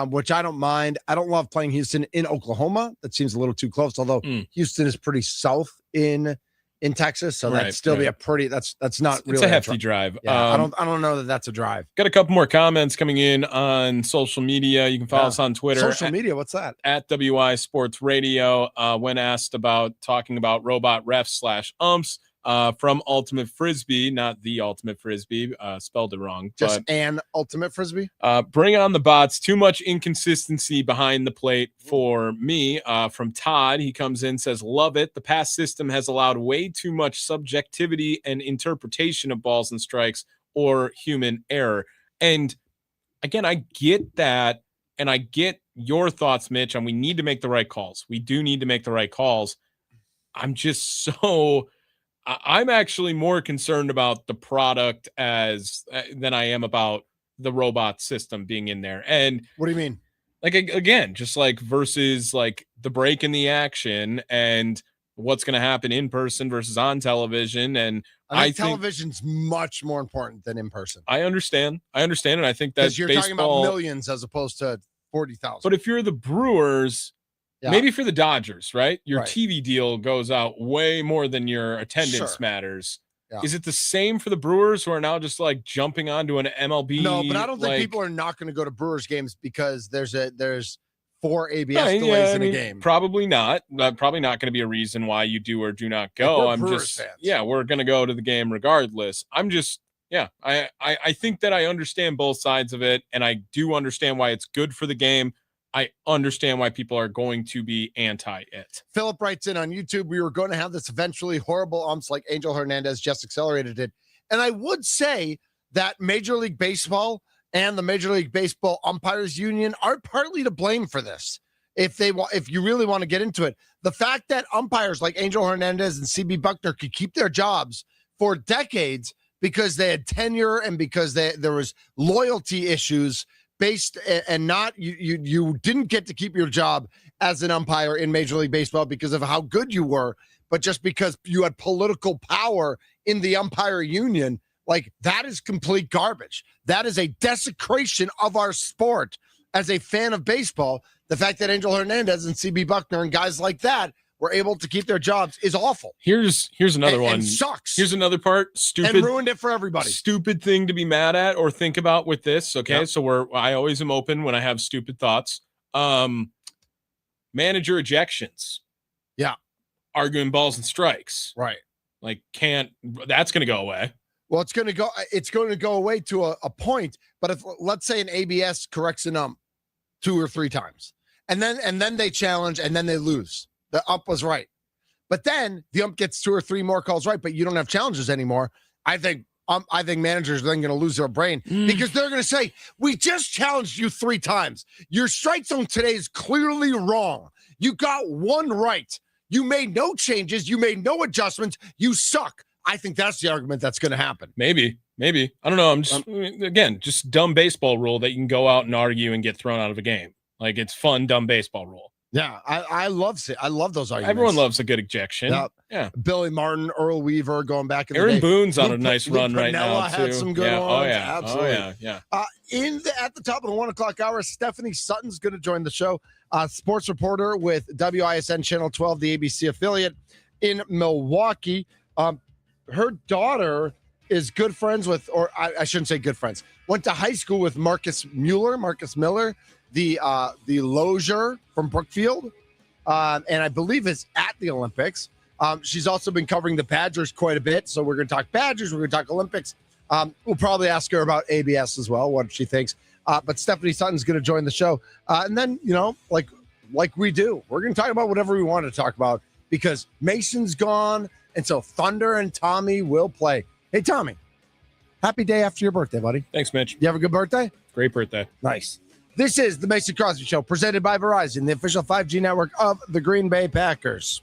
which I don't mind. I don't love playing Houston in Oklahoma. That seems a little too close, although Houston is pretty south in Texas, so that'd still be a pretty. That's not really. It's a hefty drive. Yeah, I don't know that that's a drive. Got a couple more comments coming in on social media. You can follow us on Twitter. Social media, what's that? At WI Sports Radio. When asked about talking about robot refs / umps from Ultimate Frisbee, not the Ultimate Frisbee, spelled it wrong. Just an Ultimate Frisbee. Bring on the bots. Too much inconsistency behind the plate for me. From Todd, he comes in, says, love it. The past system has allowed way too much subjectivity and interpretation of balls and strikes or human error. And again, I get that. And I get your thoughts, Mitch, and we need to make the right calls. We do need to make the right calls. I'm actually more concerned about the product than I am about the robot system being in there. And what do you mean? Like, again, just like versus like the break in the action and what's going to happen in person versus on television. And I think television's much more important than in person. I understand. And I think that you're talking about millions as opposed to 40,000. But if you're the Brewers, maybe for the Dodgers, right? Your TV deal goes out way more than your attendance matters. Yeah. Is it the same for the Brewers who are now just like jumping onto an MLB? No, but I don't think people are not going to go to Brewers games because there's 4 ABS delays in a game. Probably not. Probably not going to be a reason why you do or do not go. I'm just fans. We're going to go to the game regardless. I think that I understand both sides of it, and I do understand why it's good for the game. I understand why people are going to be anti it. Philip writes in on YouTube, we were going to have this eventually horrible umps like Angel Hernandez just accelerated it. And I would say that Major League Baseball and the Major League Baseball Umpires Union are partly to blame for this. If you really want to get into it, the fact that umpires like Angel Hernandez and CB Buckner could keep their jobs for decades because they had tenure and because there was loyalty issues based and not you didn't get to keep your job as an umpire in Major League Baseball because of how good you were, but just because you had political power in the umpire union. Like, that is complete garbage. That is a desecration of our sport. As a fan of baseball, the fact that Angel Hernandez and CB Buckner and guys like that were able to keep their jobs is awful. Here's another one. And sucks. Here's another part. Stupid. And ruined it for everybody. Stupid thing to be mad at or think about with this. Okay. Yep. So I always am open when I have stupid thoughts. Manager ejections. Yeah. Arguing balls and strikes. Right. Like, that's going to go away. Well, it's going to go away to a point. But if, let's say, an ABS corrects an ump 2 or 3 times, and then they challenge and then they lose. The ump was right. But then the ump gets 2 or 3 more calls right, but you don't have challenges anymore. I think managers are then going to lose their brain because they're going to say, we just challenged you 3 times. Your strike zone today is clearly wrong. You got 1 right. You made no changes. You made no adjustments. You suck. I think that's the argument that's going to happen. Maybe. I don't know. I'm just, just dumb baseball rule that you can go out and argue and get thrown out of a game. Like, it's fun, dumb baseball rule. Yeah, I love those arguments. Everyone loves a good ejection. Yep. Yeah. Billy Martin, Earl Weaver going back in the Aaron day. Boone's on Lou a nice Lou run right now, Piniella too. had some good yeah. ones. Oh, yeah. Absolutely. Oh, yeah. At the top of the 1 o'clock hour, Stephanie Sutton's going to join the show. Sports reporter with WISN Channel 12, the ABC affiliate in Milwaukee. Her daughter is good friends with, or I shouldn't say good friends, went to high school with Marcus Miller, the Lozier from Brookfield, and I believe is at the Olympics. She's also been covering the Badgers quite a bit, so we're going to talk Badgers, we're going to talk Olympics. We'll probably ask her about ABS as well, what she thinks. But Stephanie Sutton's going to join the show. And then, like we do, we're going to talk about whatever we want to talk about because Mason's gone. And so Thunder and Tommy will play. Hey, Tommy, happy day after your birthday, buddy. Thanks, Mitch. You have a good birthday? Great birthday. Nice. This is the Mason Crosby Show presented by Verizon, the official 5G network of the Green Bay Packers.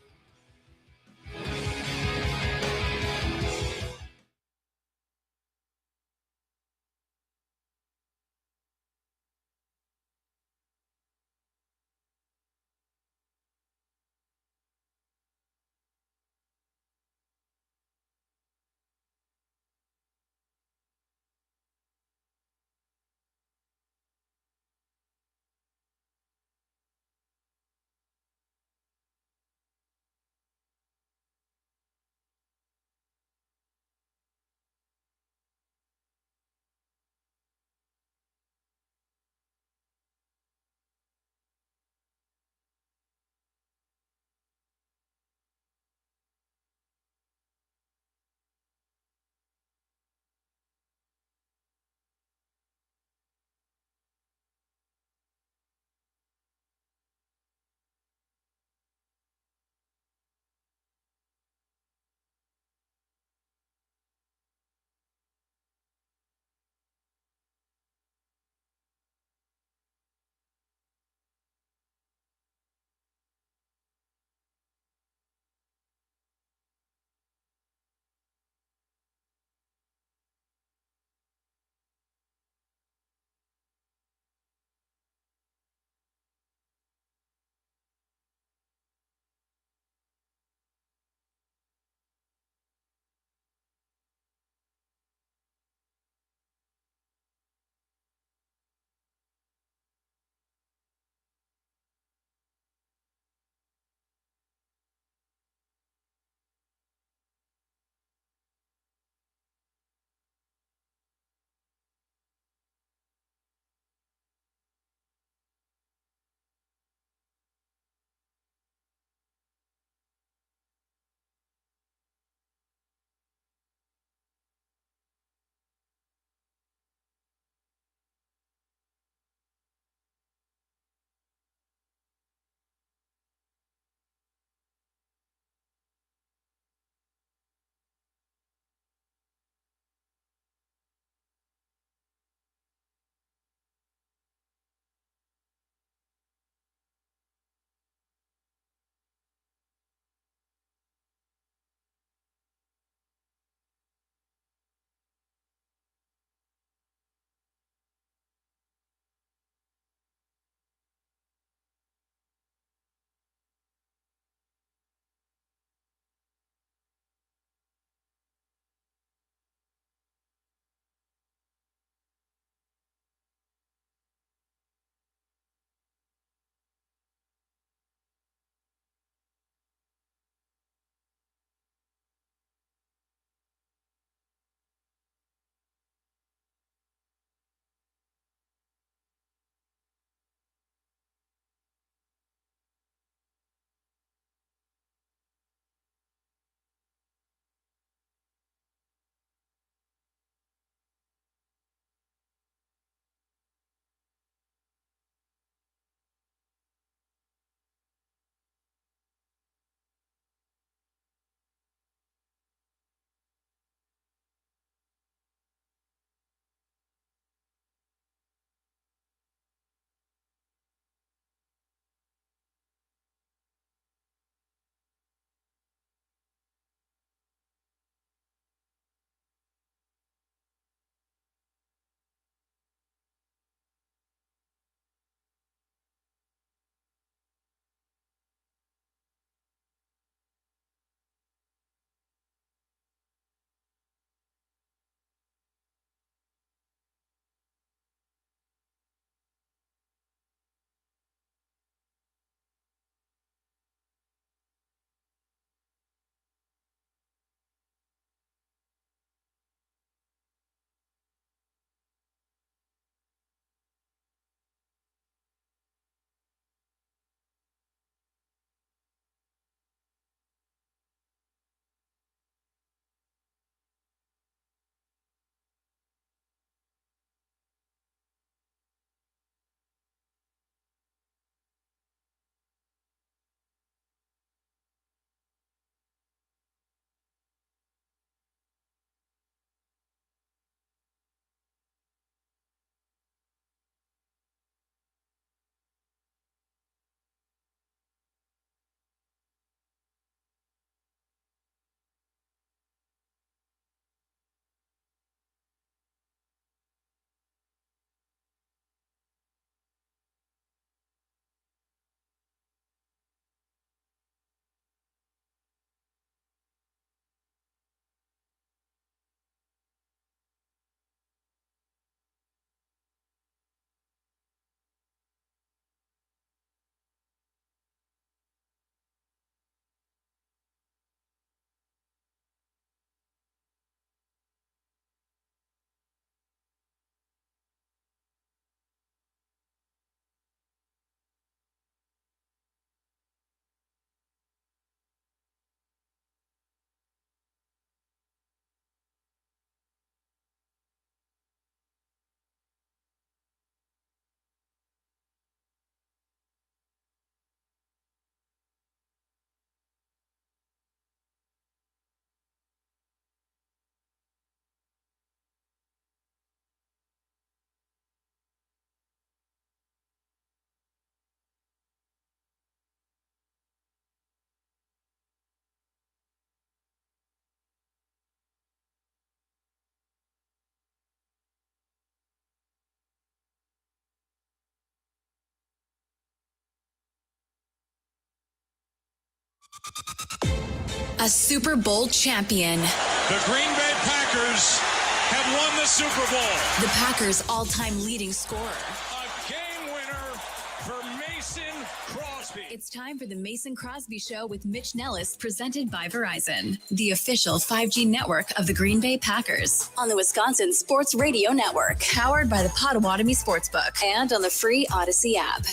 A Super Bowl champion. The Green Bay Packers have won the Super Bowl. The Packers' all-time leading scorer. A game winner for Mason Crosby. It's time for the Mason Crosby Show with Mitch Nellis, presented by Verizon, the official 5G network of the Green Bay Packers, on the Wisconsin Sports Radio Network, powered by the Potawatomi Sportsbook, and on the free Odyssey app.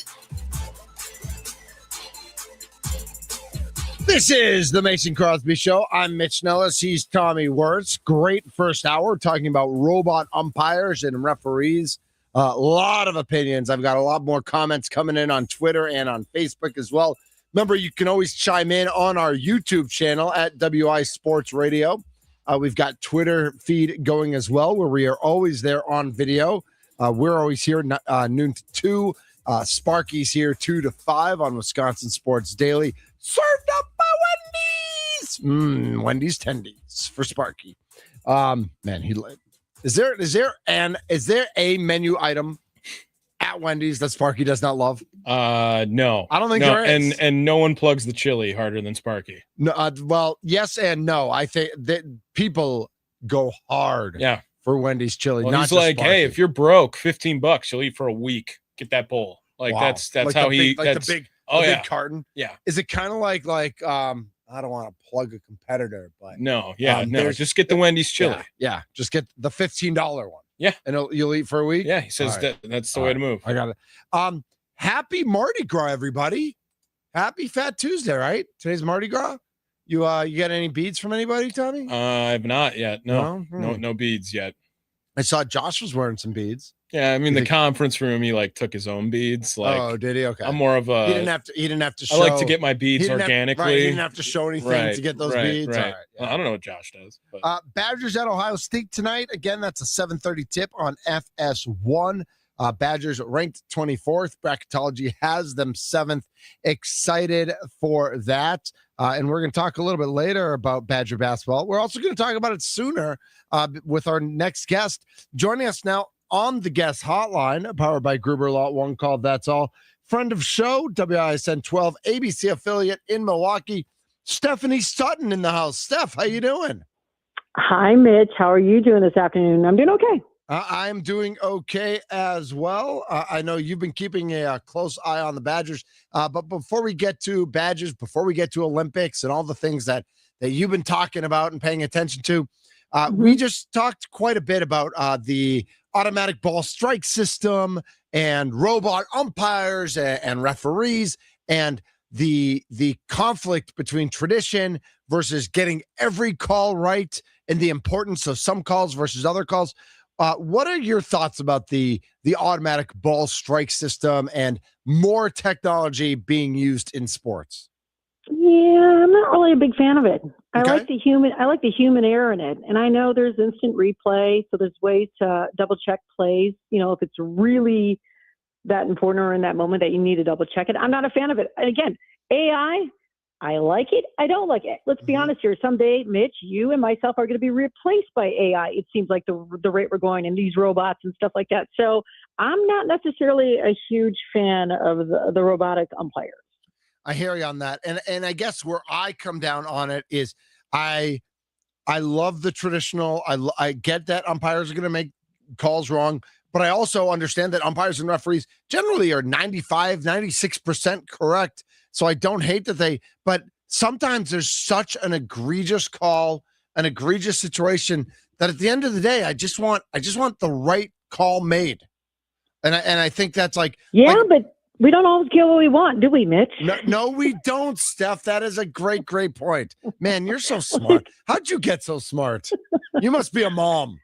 This is the Mason Crosby Show. I'm Mitch Nellis. He's Tommy Wirtz. Great first hour talking about robot umpires and referees. A lot of opinions. I've got a lot more comments coming in on Twitter and on Facebook as well. Remember, you can always chime in on our YouTube channel at WI Sports Radio. We've got Twitter feed going as well, where we are always there on video. We're always here noon to 2. Sparky's here 2 to 5 on Wisconsin Sports Daily. Served up by Wendy's. Wendy's tendies for Sparky. Man, is there a menu item at Wendy's that Sparky does not love? No. I don't think there is. And no one plugs the chili harder than Sparky. No, well, yes and no. I think that people go hard for Wendy's chili. Well, not he's just like, Sparky. hey, if you're broke, $15, you'll eat for a week. Get that bowl. Like Wow. that's Like how the he big, like that's the big oh the yeah big carton. Yeah. Is it kind of like I don't want to plug a competitor, but no there's- just get the Wendy's chili. Yeah, just get the $15 one. Yeah. And you'll eat for a week. Yeah, he says All right. that's the All way to move. I got it. Happy Mardi Gras, everybody. Happy Fat Tuesday, right? Today's Mardi Gras. You got any beads from anybody, Tommy? I've not yet. No beads yet. I saw Josh was wearing some beads. Yeah, I mean the conference room, he like took his own beads. Like, oh, did he? Okay. I'm more of a. He didn't have to show. I like to get my beads he didn't organically. He didn't have to show anything to get those beads. Right. All right, Well, I don't know what Josh does. But. Badgers at Ohio State tonight. Again, that's a 7:30 tip on FS1. Badgers ranked 24th. Bracketology has them 7th. Excited for that. And we're going to talk a little bit later about Badger basketball. We're also going to talk about it sooner with our next guest. Joining us now on the guest hotline, powered by Gruber Law, one call, that's all. Friend of show, WISN 12, ABC affiliate in Milwaukee, Stephanie Sutton in the house. Steph, how you doing? Hi, Mitch. How are you doing this afternoon? I'm doing okay. I'm doing okay as well. I know you've been keeping a close eye on the Badgers. But before we get to Badgers, before we get to Olympics and all the things that you've been talking about and paying attention to, we just talked quite a bit about the automatic ball strike system and robot umpires and referees and the conflict between tradition versus getting every call right and the importance of some calls versus other calls. What are your thoughts about the automatic ball strike system and more technology being used in sports? Yeah, I'm not really a big fan of it. I Okay. like the human error in it. And I know there's instant replay, so there's ways to double check plays, if it's really that important or in that moment that you need to double check it. I'm not a fan of it. And again, AI, I like it. I don't like it. Let's be honest here. Someday, Mitch, you and myself are going to be replaced by AI. It seems like the rate we're going and these robots and stuff like that. So I'm not necessarily a huge fan of the robotic umpires. I hear you on that. And I guess where I come down on it is I love the traditional. I get that umpires are going to make calls wrong, but I also understand that umpires and referees generally are 95, 96% correct. So I don't hate that but sometimes there's such an egregious call, an egregious situation that at the end of the day, I just want the right call made. And I think that's but we don't always get what we want, do we, Mitch? No, we don't, Steph. That is a great point. Man, you're so smart. How'd you get so smart? You must be a mom.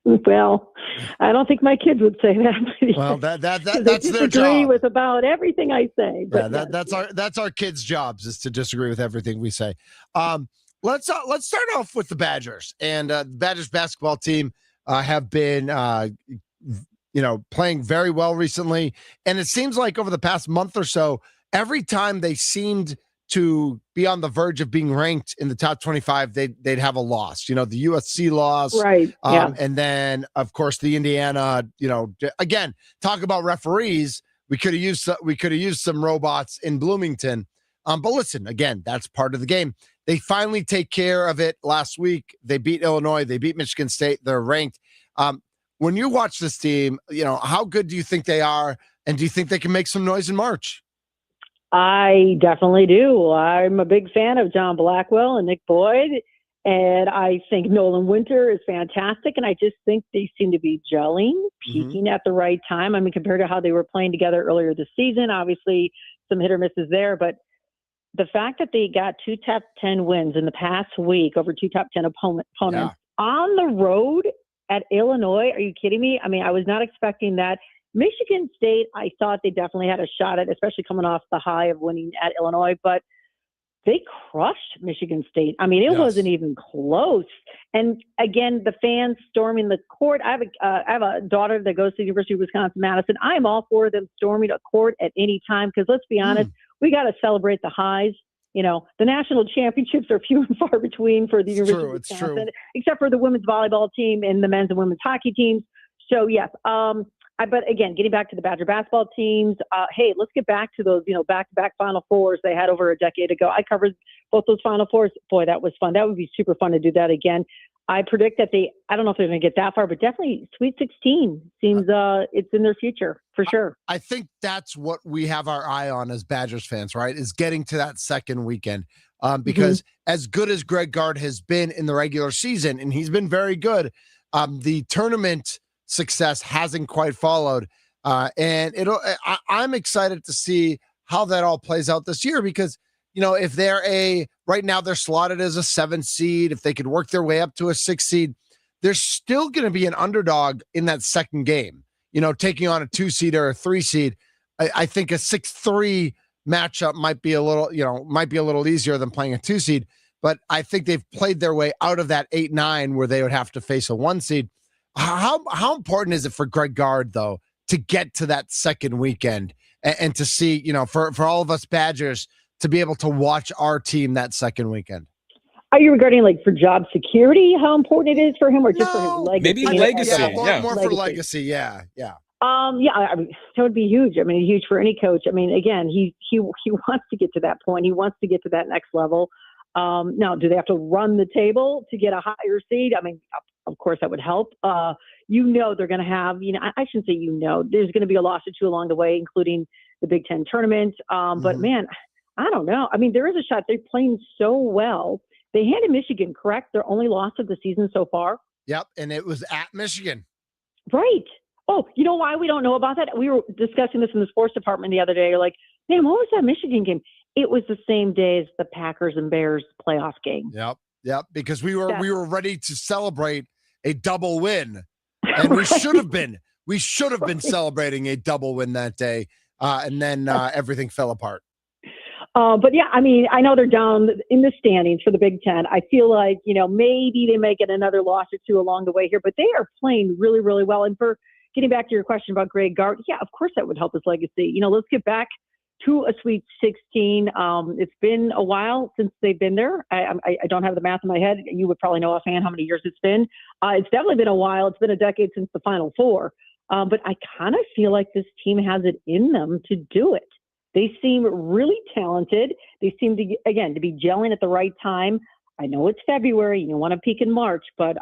Well, I don't think my kids would say that. Well, that's they their disagree job. with about everything I say. But Yeah, that's our kids' jobs is to disagree with everything we say. Let's start off with the Badgers, and the Badgers basketball team have been playing very well recently, and it seems like over the past month or so, every time they seemed to be on the verge of being ranked in the top 25, they'd have a loss. The USC loss, right? And then of course the Indiana. Again, talk about referees. We could have used some robots in Bloomington, But listen, again, that's part of the game. They finally take care of it last week. They beat Illinois. They beat Michigan State. They're ranked. When you watch this team, how good do you think they are? And do you think they can make some noise in March? I definitely do. I'm a big fan of John Blackwell and Nick Boyd. And I think Nolan Winter is fantastic. And I just think they seem to be gelling, peaking at the right time. I mean, compared to how they were playing together earlier this season, obviously some hit or misses there. But the fact that they got 2 top 10 wins in the past week over 2 top 10 opponents on the road at Illinois, are you kidding me? I mean, I was not expecting that. Michigan State, I thought they definitely had a shot at, especially coming off the high of winning at Illinois, but they crushed Michigan State. I mean, it wasn't even close. And again, the fans storming the court. I have a daughter that goes to the University of Wisconsin-Madison. I'm all for them storming a court at any time because let's be honest, we got to celebrate the highs. The national championships are few and far between for the University of Wisconsin, except for the women's volleyball team and the men's and women's hockey teams. So yes, but again, getting back to the Badger basketball teams, hey, let's get back to those, back-to-back Final Fours they had over a decade ago. I covered both those Final Fours. Boy, that was fun. That would be super fun to do that again. I predict that I don't know if they're going to get that far, but definitely Sweet 16 seems it's in their future for sure. I think that's what we have our eye on as Badgers fans, right, is getting to that second weekend. Because as good as Greg Gard has been in the regular season, and he's been very good, the tournament success hasn't quite followed. And I'm excited to see how that all plays out this year because, if they're right now they're slotted as a 7 seed, if they could work their way up to a 6 seed, they're still going to be an underdog in that second game, taking on a 2 seed or a 3 seed. I think a 6-3 matchup might be a little easier than playing a 2 seed, but I think they've played their way out of that 8-9 where they would have to face a 1 seed. How important is it for Greg Gard, though, to get to that second weekend and to see, for all of us Badgers to be able to watch our team that second weekond? Are you regarding for job security, how important it is for him or just for his legacy? Maybe legacy. More for legacy. Yeah. I mean, that would be huge. I mean, huge for any coach. I mean, again, he wants to get to that point. He wants to get to that next level. Now, do they have to run the table to get a higher seed? I mean, of course, that would help. They're going to have, I shouldn't say, there's going to be a loss or two along the way, including the Big Ten tournament. But man, I don't know. I mean, there is a shot. They're playing so well. They handed Michigan, correct? Their only loss of the season so far. Yep. And it was at Michigan. Right. Oh, you know why we don't know about that? We were discussing this in the sports department the other day. You're like, man, what was that Michigan game? It was the same day as the Packers and Bears playoff game. Yep. Because we were ready to celebrate a double win, and we should have been. We should have been celebrating a double win that day, and then everything fell apart. But yeah, I mean, I know they're down in the standings for the Big Ten. I feel like, maybe they may get another loss or two along the way here, but they are playing really, really well. And for getting back to your question about Greg Gard, yeah, of course that would help his legacy. Let's get back to a Sweet 16. It's been a while since they've been there. I don't have the math in my head. You would probably know offhand how many years it's been. It's definitely been a while. It's been a decade since the Final Four. But I kind of feel like this team has it in them to do it. They seem really talented. They seem to be gelling at the right time. I know it's February. You want to peak in March, but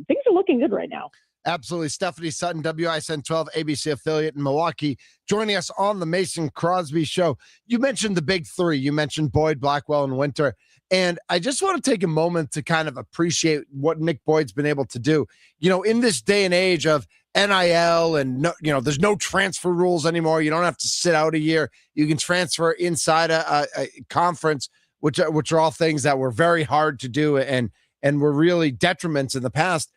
things are looking good right now. Absolutely. Stephanie Sutton, WISN 12, ABC affiliate in Milwaukee, joining us on the Mason Crosby Show. You mentioned the big three. You mentioned Boyd, Blackwell, and Winter. And I just want to take a moment to kind of appreciate what Nick Boyd's been able to do. In this day and age of NIL and there's no transfer rules anymore. You don't have to sit out a year. You can transfer inside a conference, which are all things that were very hard to do and were really detriments in the past.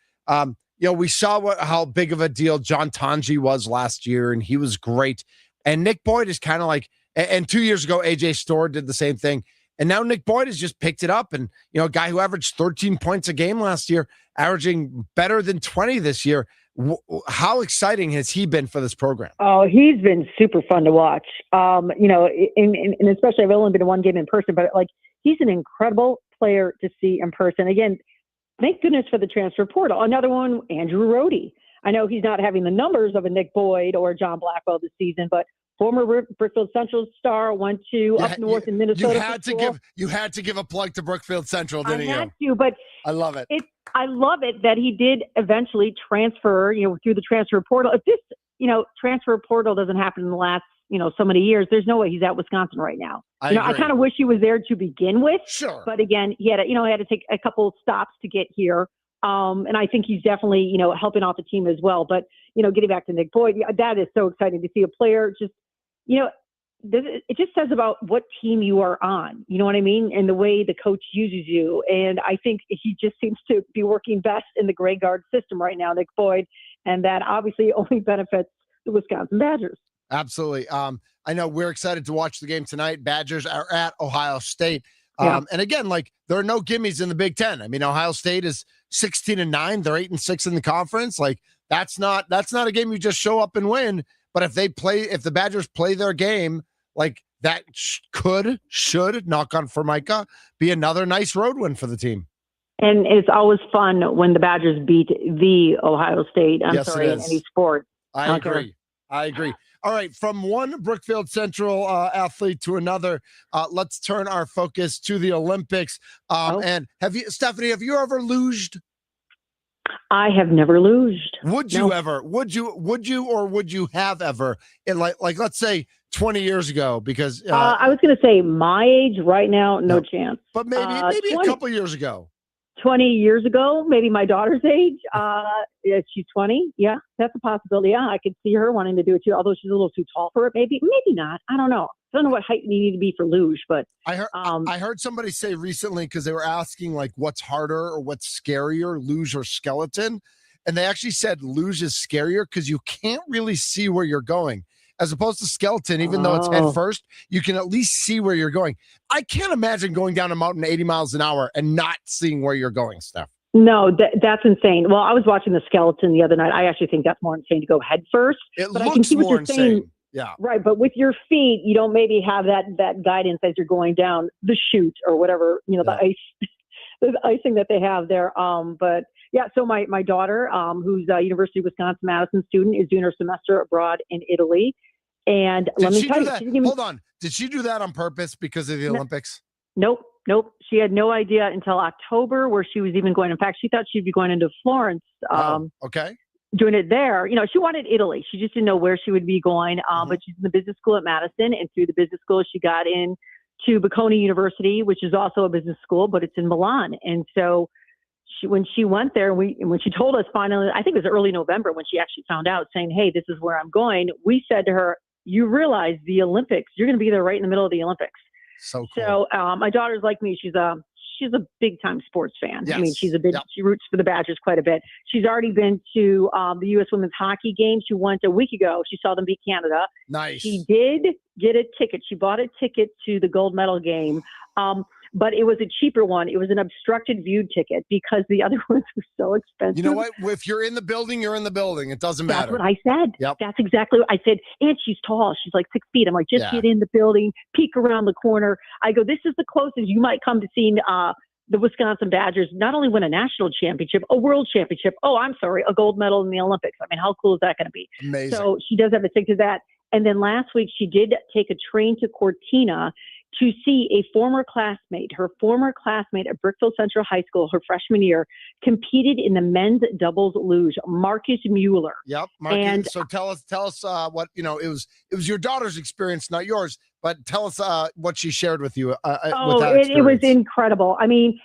We saw how big of a deal John Tanji was last year, and he was great. And Nick Boyd is kind of like, and 2 years ago, AJ Storr did the same thing. And now Nick Boyd has just picked it up. And, a guy who averaged 13 points a game last year, averaging better than 20 this year. How exciting has he been for this program? Oh, he's been super fun to watch. And especially I've only been to one game in person, but he's an incredible player to see in person. Again, thank goodness for the transfer portal. Another one, Andrew Rohde. I know he's not having the numbers of a Nick Boyd or John Blackwell this season, but former Brookfield Central star, went to up north in Minnesota. You had to give a plug to Brookfield Central, didn't you? I had to, but I love it. I love it that he did eventually transfer, through the transfer portal. If this, transfer portal doesn't happen in the last, so many years, there's no way he's at Wisconsin right now. I kind of wish he was there to begin with. Sure. But again, he had to take a couple stops to get here. And I think he's definitely, helping out the team as well. But, getting back to Nick Boyd, that is so exciting to see a player just, it just says about what team you are on, you know what I mean? And the way the coach uses you. And I think he just seems to be working best in the gray guard system right now, Nick Boyd. And that obviously only benefits the Wisconsin Badgers. Absolutely. I know we're excited to watch the game tonight. Badgers are at Ohio State. And again, there are no gimmies in the Big Ten. I mean, Ohio State is 16-9. They're 8-6 in the conference. That's not a game you just show up and win. But if the Badgers play their game, that should knock on Formica, be another nice road win for the team. And it's always fun when the Badgers beat the Ohio State. In any sport. I agree. All right, from one Brookfield Central athlete to another, let's turn our focus to the Olympics. And Stephanie, have you ever luged? I have never luged. Would you ever? Would you have ever? In let's say 20 years ago, because I was going to say my age right now, no chance. But maybe a couple years ago. 20 years ago, maybe my daughter's age. She's 20. Yeah, that's a possibility. Yeah, I could see her wanting to do it too, although she's a little too tall for it. Maybe not. I don't know. I don't know what height you need to be for luge, but I heard somebody say recently, because they were asking what's harder or what's scarier, luge or skeleton, and they actually said luge is scarier because you can't really see where you're going. As opposed to skeleton, even though it's head first, you can at least see where you're going. I can't imagine going down a mountain 80 miles an hour and not seeing where you're going, Steph. No, that's insane. Well, I was watching the skeleton the other night. I actually think that's more insane to go head first. But looks I can see more insane. Saying. Yeah. Right. But with your feet, you don't maybe have that guidance as you're going down the chute or whatever, the ice, the icing that they have there. But yeah, so my daughter, who's a University of Wisconsin-Madison student, is doing her semester abroad in Italy. And let me tell you, hold on. Did she do that on purpose because of the Olympics? Nope. She had no idea until October where she was even going. In fact, she thought she'd be going into Florence. Doing it there. She wanted Italy. She just didn't know where she would be going. But she's in the business school at Madison, and through the business school, she got in to Bocconi University, which is also a business school, but it's in Milan. And so when she went there, when she told us finally, I think it was early November when she actually found out, saying, "Hey, this is where I'm going." We said to her, "You realize the Olympics? You're going to be there right in the middle of the Olympics." So cool. So my daughter's like me. She's a big time sports fan. Yes. I mean, she roots for the Badgers quite a bit. She's already been to the U.S. women's hockey game. She went a week ago. She saw them beat Canada. Nice. She did get a ticket. She bought a ticket to the gold medal game. But it was a cheaper one. It was an obstructed view ticket because the other ones were so expensive. You know what? If you're in the building, you're in the building. It doesn't matter. That's what I said. Yep. That's exactly what I said. And she's tall. She's like 6 feet. I'm like, just get in the building, peek around the corner. I go, this is the closest you might come to seeing the Wisconsin Badgers not only win a national championship, a world championship. Oh, I'm sorry, a gold medal in the Olympics. I mean, how cool is that going to be? Amazing. So she does have a ticket to that. And then last week, she did take a train to Cortina to see her former classmate at Brookfield Central High School, her freshman year, competed in the men's doubles luge, Marcus Mueller. Yep. Marcus, and so tell us what, it was your daughter's experience, not yours, but tell us what she shared with you. It was incredible. I mean,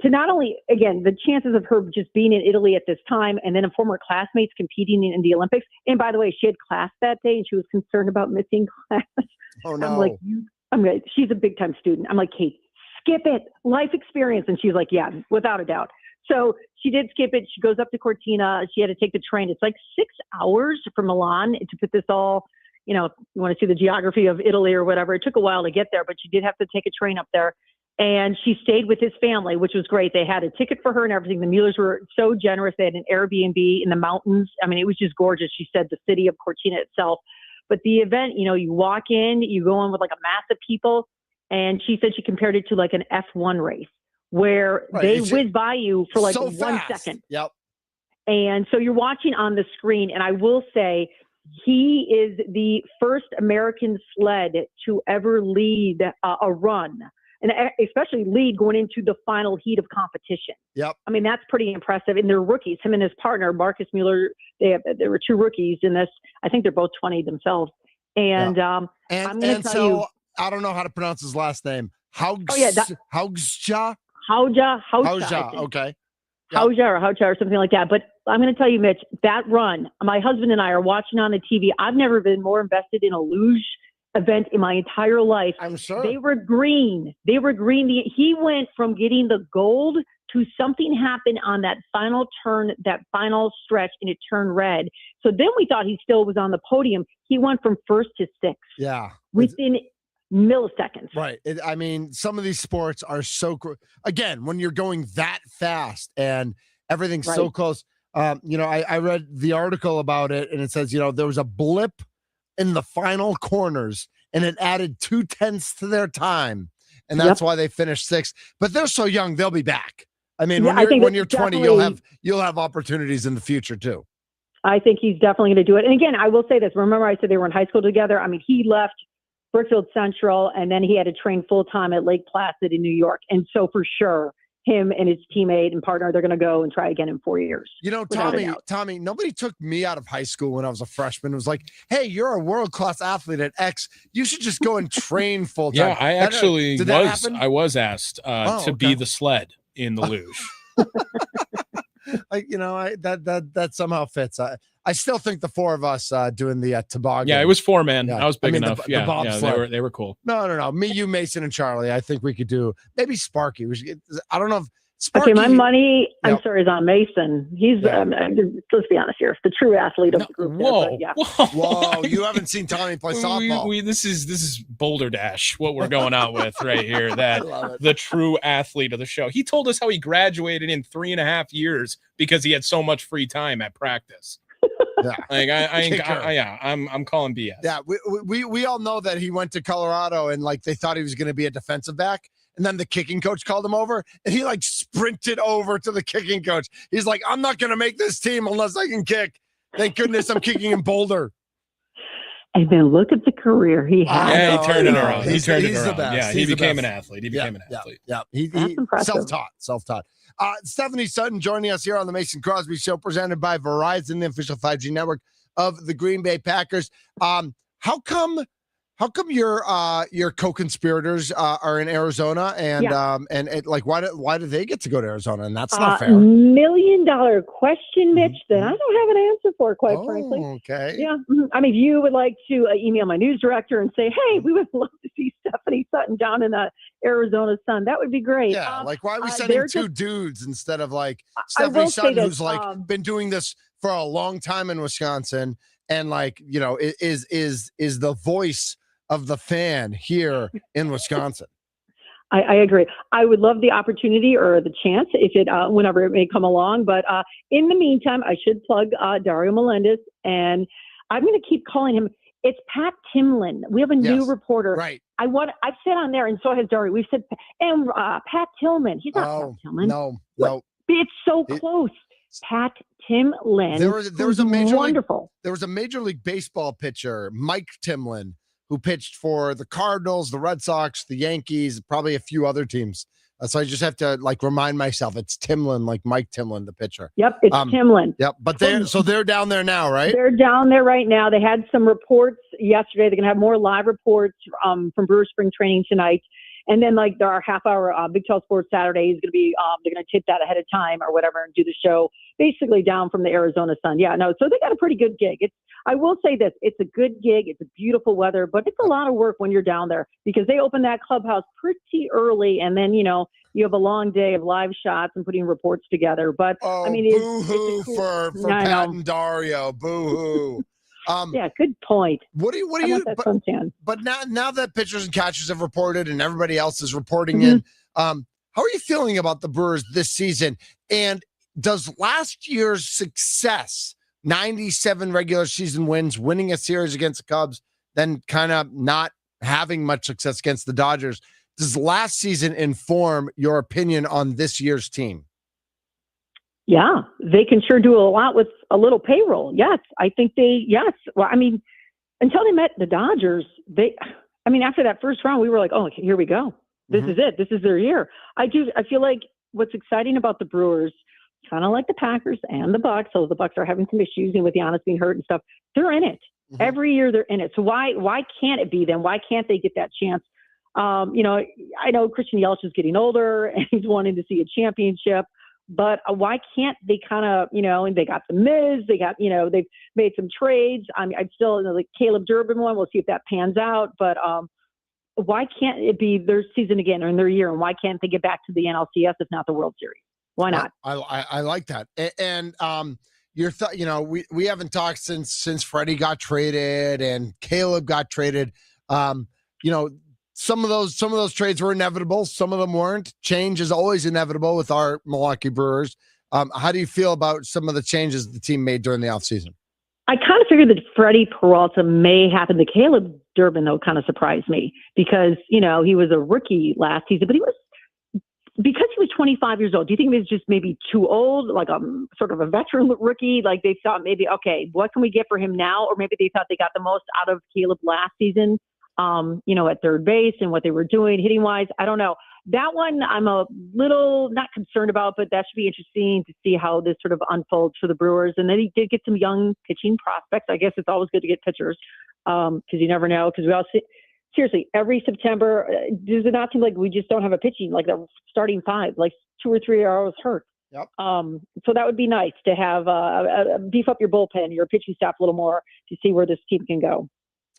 to not only, again, the chances of her just being in Italy at this time and then a former classmates competing in the Olympics. And by the way, she had class that day and she was concerned about missing class. Oh, no. I'm like, she's a big time student. I'm like, Kate, skip it, life experience. And she's like, yeah, without a doubt. So she did skip it. She goes up to Cortina. She had to take the train. It's like 6 hours from Milan to put this all, you want to see the geography of Italy or whatever. It took a while to get there, but she did have to take a train up there. And she stayed with his family, which was great. They had a ticket for her and everything. The Muellers were so generous. They had an Airbnb in the mountains. I mean, it was just gorgeous. She said the city of Cortina itself. But the event, you walk in, you go in with like a mass of people. And she said she compared it to like an F1 race where they whiz by you for like so 1 fast. second. Yep. And so you're watching on the screen. And I will say He is the first American sled to ever lead a run, and especially lead going into the final heat of competition. Yep. I mean, that's pretty impressive. And they're rookies. Him and his partner, Marcus Mueller, there were 2 rookies in this. I think they're both 20 themselves. And I'm going to tell you. I don't know how to pronounce his last name. Haugsja. Okay. Hauja or something like that. But I'm going to tell you, Mitch, that run, my husband and I are watching on the TV. I've never been more invested in a luge event in my entire life. I'm sure. They were green. He went from getting the gold to something happened on that final turn, that final stretch, and it turned red. So then we thought he still was on the podium. He went from 1st to 6th. Yeah. Within milliseconds. Right. I mean, some of these sports are so again, when you're going that fast and everything's so close. I read the article about it, and it says, there was a blip in the final corners, and it added 0.2 to their time, and that's why they finished 6th. But they're so young; they'll be back. I mean, when you're 20, you'll have opportunities in the future too. I think he's definitely going to do it. And again, I will say this: remember, I said they were in high school together. I mean, he left Brookfield Central, and then he had to train full time at Lake Placid in New York. And so, for sure, him and his teammate and partner, they're going to go and try again in 4 years. Tommy, nobody took me out of high school when I was a freshman. It was like, hey, you're a world-class athlete at X. You should just go and train full time. Yeah, I was asked to be the sled in the luge. That somehow fits. I still think the 4 of us doing the toboggan. Yeah, it was 4-man. Yeah. I was big enough. The bobsled. They were cool. No. Me, you, Mason, and Charlie. I think we could do maybe Sparky. I don't know if Sparky. Okay, my money, I'm sorry, is on Mason. He's, let's be honest here, the true athlete of the group. Whoa! You haven't seen Tommy play softball. This is Boulder Dash. What we're going out with right here. That the true athlete of the show. He told us how he graduated in 3.5 years because he had so much free time at practice. Yeah, I'm calling BS. Yeah, we all know that he went to Colorado and they thought he was going to be a defensive back, and then the kicking coach called him over, and he sprinted over to the kicking coach. He's like, "I'm not going to make this team unless I can kick. Thank goodness I'm kicking in Boulder." And then look at the career he had. Yeah, he turned it around. He turned it around. The best. Yeah, he became an athlete. He became an athlete. Yeah. He self-taught. Stephanie Sutton joining us here on the Mason Crosby Show, presented by Verizon, the official 5G network of the Green Bay Packers. How come your co-conspirators are in Arizona, and why do they get to go to Arizona? And that's not fair. $1 million question, Mitch, that I don't have an answer for, quite frankly. Okay. Yeah. I mean, if you would like to email my news director and say, hey, we would love to see Stephanie Sutton down in the Arizona sun, that would be great. Yeah. Why are we sending 2 dudes instead of Stephanie Sutton, who's been doing this for a long time in Wisconsin, and is the voice of the fan here in Wisconsin? I agree. I would love the opportunity or the chance if it, whenever it may come along. But in the meantime, I should plug Dario Melendez, and I'm going to keep calling him. It's Pat Timlin. We have a new reporter. Right. I've said on there, and so has Dario. We've said, and Pat Tillman. He's not Pat Tillman. No. It's so close. Pat Timlin. There was a wonderful. There was a Major League Baseball pitcher, Mike Timlin, who pitched for the Cardinals, the Red Sox, the Yankees, probably a few other teams. So I just have to remind myself it's Timlin, like Mike Timlin, the pitcher. Yep, it's Timlin. Yep, but they're down there now, right? They're down there right now. They had some reports yesterday. They're going to have more live reports from Brewer Spring Training tonight. And then there are half-hour Big 12 Sports Saturday is going to be, they're going to tape that ahead of time or whatever and do the show basically down from the Arizona sun. Yeah, no, so they got a pretty good gig. I will say this, it's a good gig. It's a beautiful weather, but it's a lot of work when you're down there because they open that clubhouse pretty early. And then, you have a long day of live shots and putting reports together. But boo-hoo for Pat and Dario. Boo-hoo. Yeah, good point. What do you? But now that pitchers and catchers have reported and everybody else is reporting in, how are you feeling about the Brewers this season? And does last year's success, 97 regular season wins, winning a series against the Cubs, then kind of not having much success against the Dodgers, does last season inform your opinion on this year's team? Yeah, they can sure do a lot with a little payroll. Yes, I think yes. Well, I mean, until they met the Dodgers, after that first round, we were like, oh, here we go. This is it. This is their year. I feel like what's exciting about the Brewers, kind of like the Packers and the Bucks, so the Bucks are having some issues and with Giannis being hurt and stuff, they're in it. Every year they're in it. So why can't it be them? Why can't they get that chance? I know Christian Yelich is getting older and he's wanting to see a championship, but why can't they kind of, and they got the Miz, they got, they've made some trades. I mean, I'd still, the Caleb Durbin one, we'll see if that pans out, but why can't it be their season again or in their year? And why can't they get back to the NLCS if not the World Series? Why not? I like that. And we haven't talked since Freddie got traded and Caleb got traded. Some of those trades were inevitable. Some of them weren't. Change is always inevitable with our Milwaukee Brewers. How do you feel about some of the changes the team made during the offseason? I kind of figured that Freddie Peralta may happen. The Caleb Durbin, though, kind of surprised me because, he was a rookie last season, but because he was 25 years old, do you think he was just maybe too old, like a sort of a veteran rookie? Like they thought maybe, okay, what can we get for him now? Or maybe they thought they got the most out of Caleb last season, at third base and what they were doing hitting wise. I don't know. That one I'm a little not concerned about, but that should be interesting to see how this sort of unfolds for the Brewers. And then he did get some young pitching prospects. I guess it's always good to get pitchers because you never know. Because we all see, seriously, every September, does it not seem like we just don't have a pitching, like the starting five, like 2 or 3 are always hurt. Yep. So that would be nice to have beef up your bullpen, your pitching staff a little more to see where this team can go.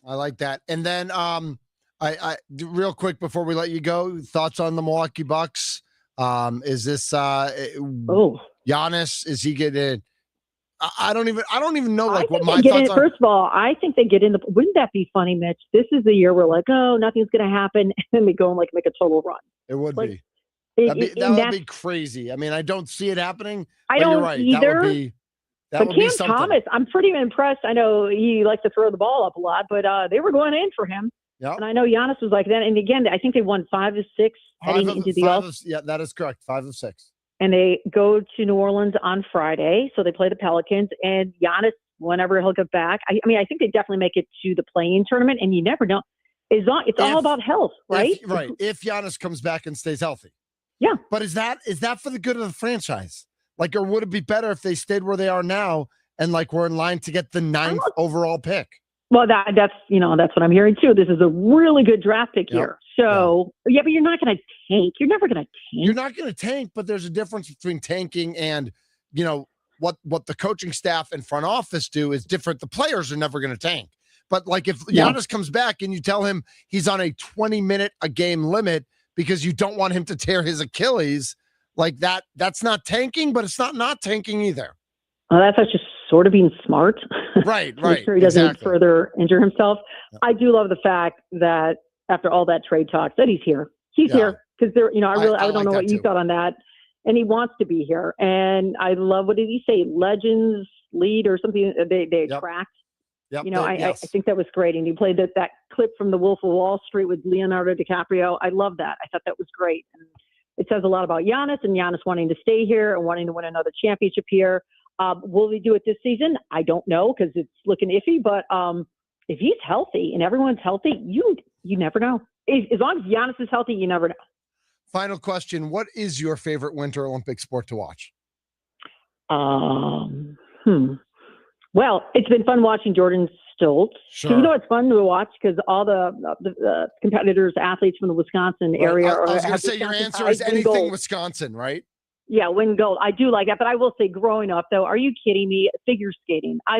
I like that. And then I real quick before we let you go, thoughts on the Milwaukee Bucks? Is this Giannis? Is he getting? I don't even know what my thoughts are. First of all, I think they get in the. Wouldn't that be funny, Mitch? This is the year we're like, oh, nothing's going to happen, and then they go and make a total run. It would be. That would be crazy. I mean, I don't see it happening. I don't either. That would be something. Thomas, I'm pretty impressed. I know he likes to throw the ball up a lot, but they were going in for him. Yep. And I know Giannis was like that. And again, I think they won 5 of 6 heading into the All. Yeah, that is correct. 5 of 6. And they go to New Orleans on Friday, so they play the Pelicans. And Giannis, whenever he'll get back, I think they definitely make it to the play-in tournament. And you never know. It's all about health, right? Right. If Giannis comes back and stays healthy. Yeah. But is that for the good of the franchise? Or would it be better if they stayed where they are now and we're in line to get the 9th overall pick? Well, that's what I'm hearing too. This is a really good draft pick here. So yeah, but you're not going to tank. You're never going to tank. You're not going to tank, but there's a difference between tanking and what the coaching staff and front office do is different. The players are never going to tank. But if Giannis comes back and you tell him he's on a 20-minute a game limit because you don't want him to tear his Achilles, that's not tanking, but it's not tanking either. Well, that's just sort of being smart. Right. Make sure he doesn't further injure himself. Yeah. I do love the fact that after all that trade talk that he's here. He's here because I don't know what you thought on that. And he wants to be here. And I love, what did he say? Legends lead or something they attract. Yep. I think that was great. And he played that clip from The Wolf of Wall Street with Leonardo DiCaprio. I love that. I thought that was great. And it says a lot about Giannis and Giannis wanting to stay here and wanting to win another championship here. Will they do it this season? I don't know because it's looking iffy. But if he's healthy and everyone's healthy, you never know. As long as Giannis is healthy, you never know. Final question. What is your favorite Winter Olympic sport to watch? Well, it's been fun watching Jordan Stoltz. Sure. It's fun to watch because all the competitors, athletes from the Wisconsin area. I was going to say your answer is anything Wisconsin, right? Yeah, win gold. I do like that, but I will say growing up, though, are you kidding me? Figure skating. I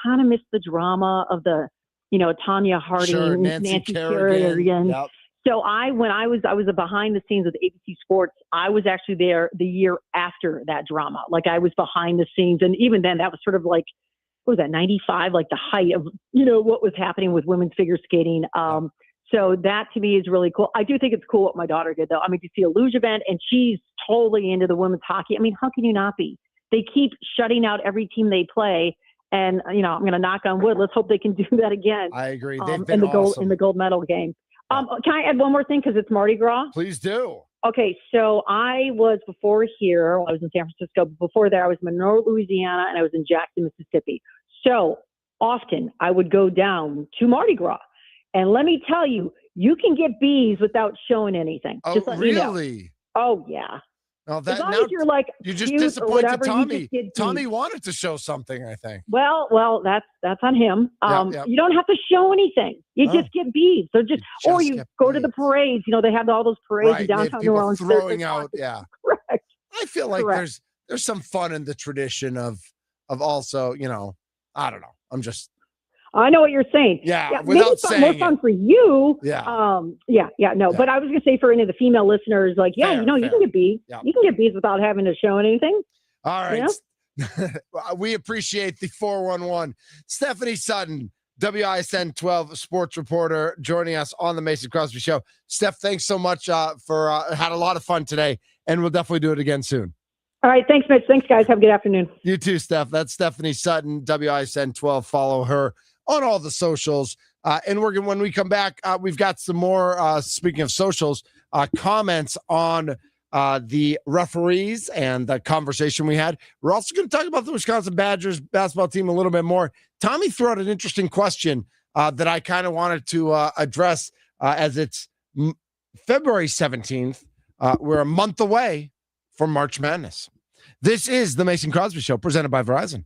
kind of miss the drama of the, Tanya Harding, Nancy Kerrigan. Yep. So when I was behind the scenes with ABC Sports, I was actually there the year after that drama. I was behind the scenes. And even then that was sort of what was that, 95, the height of, what was happening with women's figure skating. So that to me is really cool. I do think it's cool what my daughter did though. I mean, to see a luge event and she's totally into the women's hockey. I mean, how can you not be? They keep shutting out every team they play. And, I'm going to knock on wood. Let's hope they can do that again. I agree. They've been awesome. In the gold medal game. Can I add one more thing? Because it's Mardi Gras. Please do. Okay, so I was before here. I was in San Francisco. Before that, I was in Monroe, Louisiana, and I was in Jackson, Mississippi. So often I would go down to Mardi Gras, and let me tell you, you can get bees without showing anything. Oh, Just let me know. really? Oh yeah. Oh, As that long now as you're like you just cute or disappointed whatever, you Tommy. just get Tommy bees. wanted to show something, I think. Well, that's on him. Yeah. You don't have to show anything. You Oh. just get beads. So or you get go to the beads. parades. They have all those parades Right. in They have downtown New people Orleans. throwing out. Yeah. Correct. I feel like Correct. there's some fun in the tradition of also, I don't know. I'm just I know what you're saying. without maybe it's more saying fun for you. Yeah. No. But I was gonna say for any of the female listeners, like, Fair, you fair. can get beads. Yeah. You can get beads without having to show anything. All right. We appreciate the 411. Stephanie Sutton, WISN 12 sports reporter, joining us on the Mason Crosby Show. Steph, thanks so much for had a lot of fun today, and we'll definitely do it again soon. All right. Thanks, Mitch. Thanks, guys. Have a good afternoon. You too, Steph. That's Stephanie Sutton, WISN 12. Follow her on all the socials. And when we come back, we've got some more, speaking of socials, comments on the referees and the conversation we had. We're also going to talk about the Wisconsin Badgers basketball team a little bit more. Tommy threw out an interesting question that I kind of wanted to address as it's February 17th. We're a month away from March Madness. This is the Mason Crosby Show, presented by Verizon.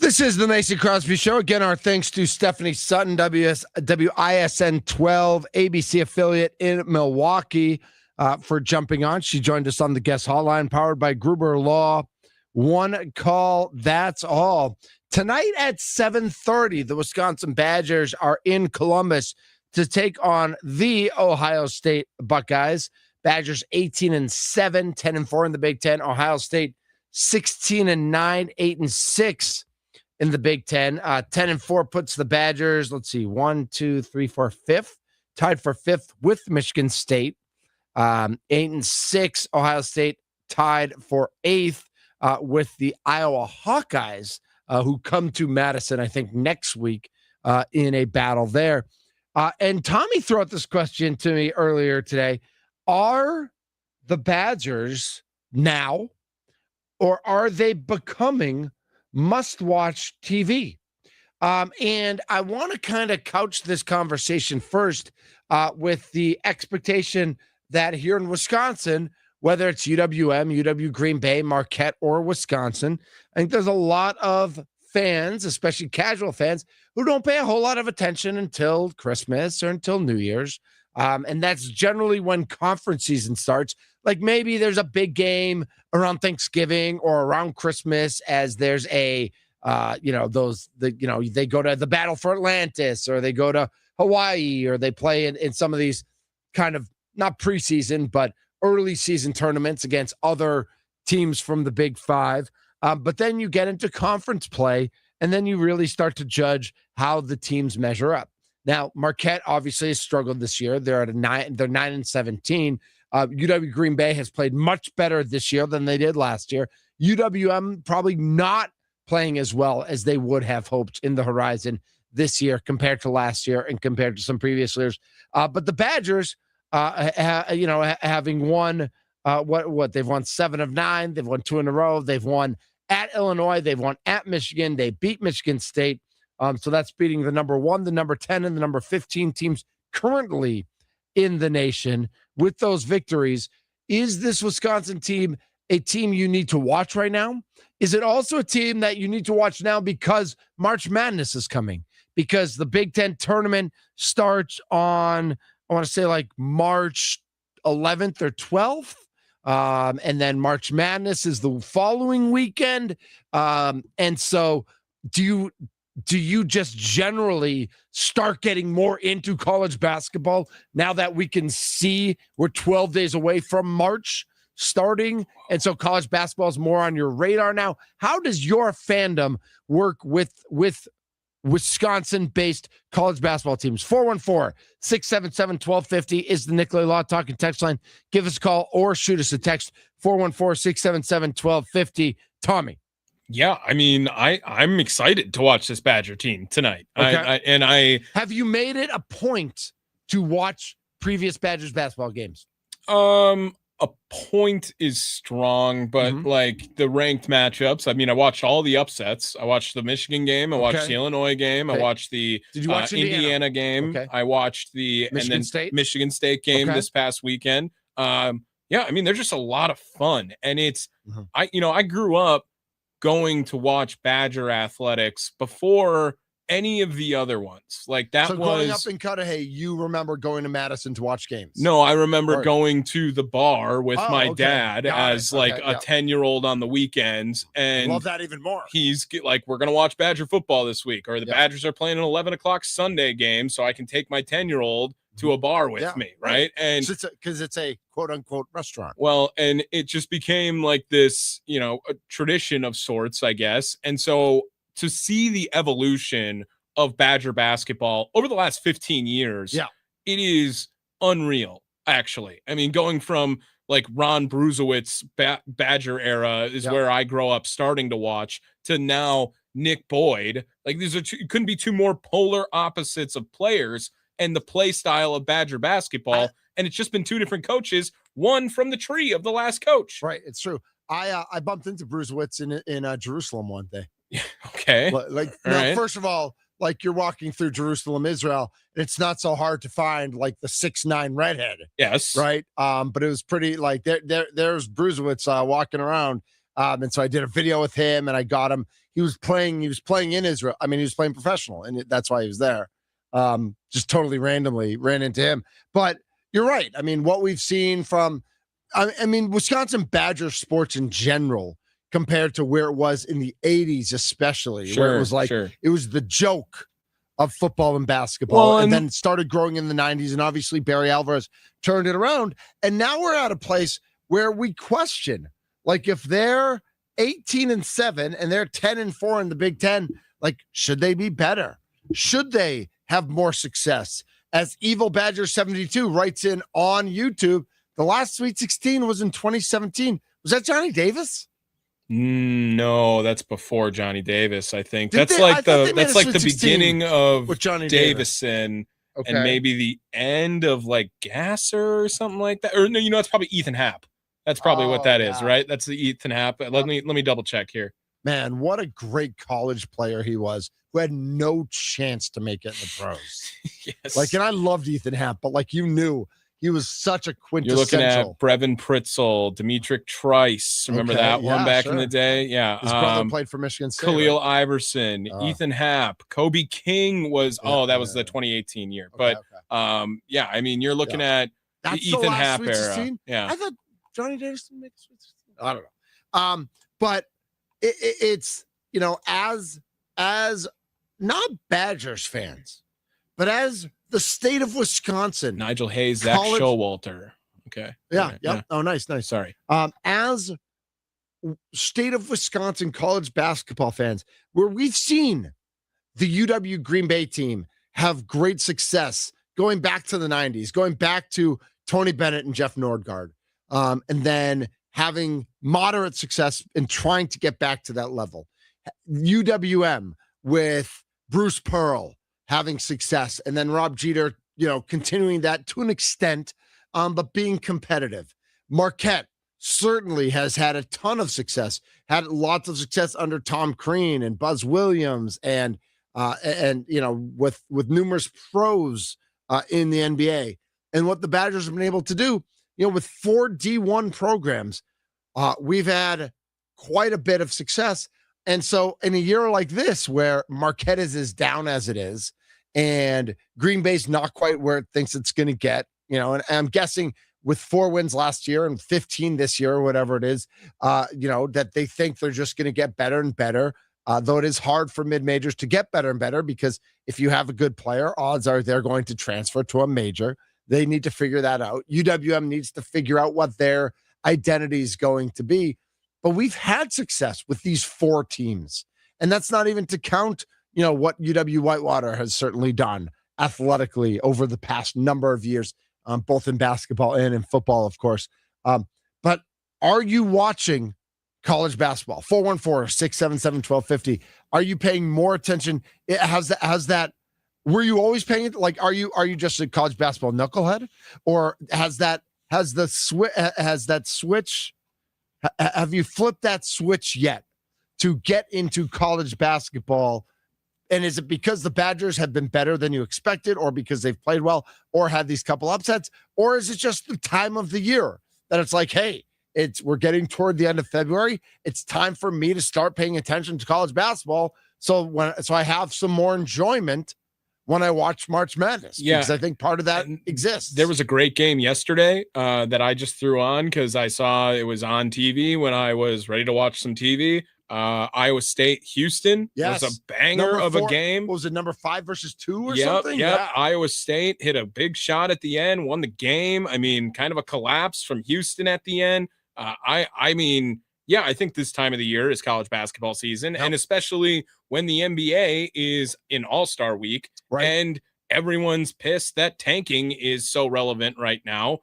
This is the Mason Crosby Show. Again, our thanks to Stephanie Sutton, WISN 12, ABC affiliate in Milwaukee, for jumping on. She joined us on the guest hotline, powered by Gruber Law. One call, that's all. Tonight at 7:30, the Wisconsin Badgers are in Columbus to take on the Ohio State Buckeyes. Badgers 18-7, 10-4 in the Big Ten. Ohio State 16-9, 8-6 in the Big Ten. 10-4 puts the Badgers, let's see, 1, 2, 3, 4, fifth, tied for fifth with Michigan State. 8-6, Ohio State tied for eighth with the Iowa Hawkeyes, who come to Madison, I think, next week in a battle there. And Tommy threw out this question to me earlier today. Are the Badgers now, or are they becoming must-watch TV? And I want to kind of couch this conversation first with the expectation that here in Wisconsin, whether it's UWM, UW Green Bay, Marquette, or Wisconsin, I think there's a lot of fans, especially casual fans, who don't pay a whole lot of attention until Christmas or until New Year's. And that's generally when conference season starts. Like maybe there's a big game around Thanksgiving or around Christmas, as there's a, they go to the Battle for Atlantis, or they go to Hawaii, or they play in some of these kind of not preseason, but early season tournaments against other teams from the Big Five. But then you get into conference play, and then you really start to judge how the teams measure up. Now, Marquette obviously has struggled this year. They're at they're 9-17. UW Green Bay has played much better this year than they did last year. UWM probably not playing as well as they would have hoped in the horizon this year compared to last year and compared to some previous years. But the Badgers, having won they've won 7 of 9. They've won 2 in a row. They've won at Illinois. They've won at Michigan. They beat Michigan State. So that's beating the number 1, the number 10, and the number 15 teams currently in the nation. With those victories, is this Wisconsin team a team you need to watch right now? Is it also a team that you need to watch now because March Madness is coming? Because the Big Ten tournament starts on, I want to say like March 11th or 12th. And then March Madness is the following weekend. And so do you just generally start getting more into college basketball now that we can see we're 12 days away from March starting? And so college basketball is more on your radar now. How does your fandom work with Wisconsin-based college basketball teams? 414-677-1250 is the Nicolay Law Talking text line. Give us a call or shoot us a text, 414-677-1250. Tommy. Yeah, I mean, I'm excited to watch this Badger team tonight. Okay. Have you made it a point to watch previous Badgers basketball games? A point is strong, but like the ranked matchups. I mean, I watched all the upsets. I watched the Michigan game. I watched the Illinois game. I watched the Did you watch Indiana game. Okay. I watched the Michigan State game this past weekend. Yeah, I mean, they're just a lot of fun, and it's I grew up going to watch Badger athletics before any of the other ones. Like that so growing up in Cudahy, you remember going to Madison to watch games? No, I remember going to the bar with my dad as a 10-year-old on the weekends. And love that even more. He's like, we're going to watch Badger football this week, or the Badgers are playing an 11 o'clock Sunday game, so I can take my 10-year-old to a bar with me, right? And because it's a quote unquote restaurant. Well, and it just became like this, a tradition of sorts, I guess. And so to see the evolution of Badger basketball over the last 15 years, it is unreal, actually. I mean, going from like Ron Bruzewicz Badger era is where I grow up starting to watch, to now Nick Boyd. Like these are couldn't be two more polar opposites of players and the play style of Badger basketball. And it's just been two different coaches, one from the tree of the last coach. Right. It's true. I bumped into Bruzewicz in Jerusalem one day. Okay. First of all, like you're walking through Jerusalem, Israel, and it's not so hard to find like the 6'9" redhead. Yes. Right. But it was pretty like there's Bruzewicz walking around. And so I did a video with him and I got him. he was playing in Israel. I mean, he was playing professional, and that's why he was there. Just totally randomly ran into him. But you're right. I mean, what we've seen from, I mean, Wisconsin Badger sports in general compared to where it was in the 80s, especially, where it was like, it was the joke of football and basketball, and then started growing in the 90s. And obviously Barry Alvarez turned it around. And now we're at a place where we question, like, if they're 18-7 and they're 10-4 in the Big Ten, like, should they be better? Should they have more success? As Evil Badger 72 writes in on YouTube, the last Sweet 16 was in 2017. Was that Johnny Davis? No, that's before Johnny Davis. I think that's like the beginning of with Johnny Davison, and maybe the end of like Gasser or something like that. Or no, it's probably Ethan Happ. That's probably what that is, right? That's the Ethan Happ. Let me double check here. Man, what a great college player he was, who had no chance to make it in the pros. Yes. Like, and I loved Ethan Happ, but like, you knew he was such a quintessential. You're looking at Brevin Pritzel, Demetric Trice. Remember that one back in the day? Yeah. His brother played for Michigan State. Khalil Iverson, Ethan Happ, Kobe King was, that was the 2018 year. But yeah, I mean, you're looking at the Ethan Happ era. Yeah. I thought Johnny Davis didn't make a Sweet 16. I don't know. But it's, as not Badgers fans, but as the state of Wisconsin. Nigel Hayes, Zach Showalter. Okay. Yeah. Oh, nice. Sorry. As state of Wisconsin college basketball fans, where we've seen the UW Green Bay team have great success going back to the 90s, going back to Tony Bennett and Jeff Nordgaard, and then having moderate success in trying to get back to that level. UWM with Bruce Pearl having success, and then Rob Jeter, continuing that to an extent, but being competitive. Marquette certainly has had a ton of success, had lots of success under Tom Crean and Buzz Williams, and with numerous pros in the NBA. And what the Badgers have been able to do, with 4 D1 programs, we've had quite a bit of success. And so in a year like this, where Marquette is as down as it is, and Green Bay's not quite where it thinks it's going to get, and I'm guessing with 4 wins last year and 15 this year, or whatever it is, that they think they're just going to get better and better. Though it is hard for mid-majors to get better and better, because if you have a good player, odds are they're going to transfer to a major. They need to figure that out. UWM needs to figure out what their identity is going to be. But we've had success with these 4 teams. And that's not even to count, what UW Whitewater has certainly done athletically over the past number of years, both in basketball and in football, of course. But are you watching college basketball? 414-677-1250. Are you paying more attention? Has that, were you always paying it? Like, are you just a college basketball knucklehead? Or have you flipped that switch yet to get into college basketball? And is it because the Badgers have been better than you expected, or because they've played well, or had these couple upsets? Or is it just the time of the year that it's like, hey, we're getting toward the end of February. It's time for me to start paying attention to college basketball. So I have some more enjoyment when I watch March Madness, because I think part of that exists. There was a great game yesterday that I just threw on because I saw it was on TV when I was ready to watch some TV. Iowa State, Houston was a banger of a game. What was it, number 5 versus 2 or something? Yeah. Iowa State hit a big shot at the end, won the game. I mean, kind of a collapse from Houston at the end. I think this time of the year is college basketball season, and especially when the NBA is in All-Star week, and everyone's pissed that tanking is so relevant right now.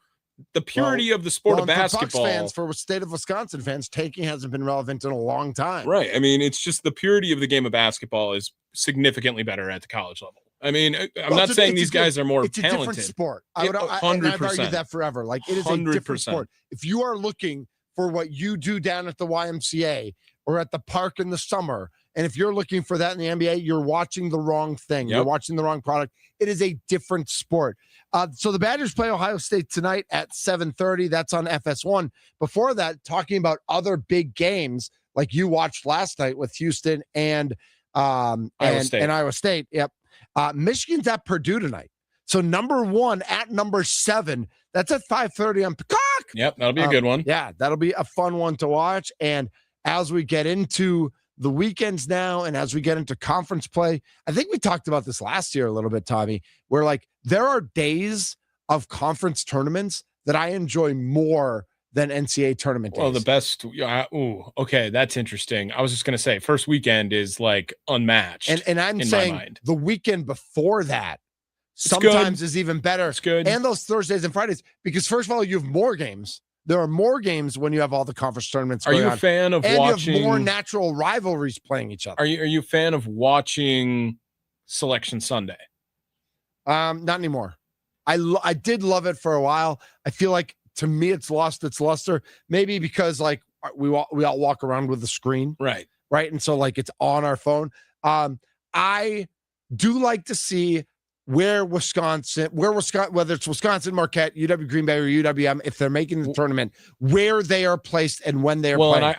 The purity of the sport of basketball. For Bucks fans, for state of Wisconsin fans, tanking hasn't been relevant in a long time. Right. I mean, it's just the purity of the game of basketball is significantly better at the college level. I mean, I'm not saying these guys are more talented. It's a different sport. I've argued that forever. Like, it is 100%. A different sport. If you are looking for what you do down at the YMCA or at the park in the summer, and if you're looking for that in the NBA, you're watching the wrong thing. You're watching the wrong product. It is a different sport. So the Badgers play Ohio State tonight at 7:30. That's on FS1. Before that, talking about other big games like you watched last night with Houston and Iowa State. and Iowa State. Yep. Michigan's at Purdue tonight. So number 1 at number 7. That's at 5:30 on Peacock. Yep, that'll be a good one. Yeah, that'll be a fun one to watch. And as we get into the weekends now, and as we get into conference play, I think we talked about this last year a little bit, Tommy, where like there are days of conference tournaments that I enjoy more than NCAA tournament days. Well, the best. Okay, that's interesting. I was just gonna say, first weekend is like unmatched. And I'm in saying my mind. the weekend before that It's sometimes good. is even better. It's good. And those Thursdays and Fridays, because first of all, you have more games. There are more games when you have all the conference tournaments Are going you a on. fan of And watching? you have more natural rivalries playing each other. Are you a fan of watching Selection Sunday? Not anymore. I did love it for a while. I feel like to me it's lost its luster. Maybe because like we all walk around with the screen, Right. and so like it's on our phone. I do like to see whether it's Wisconsin, Marquette, UW Green Bay, or UWM, if they're making the tournament, where they are placed and when they are playing. And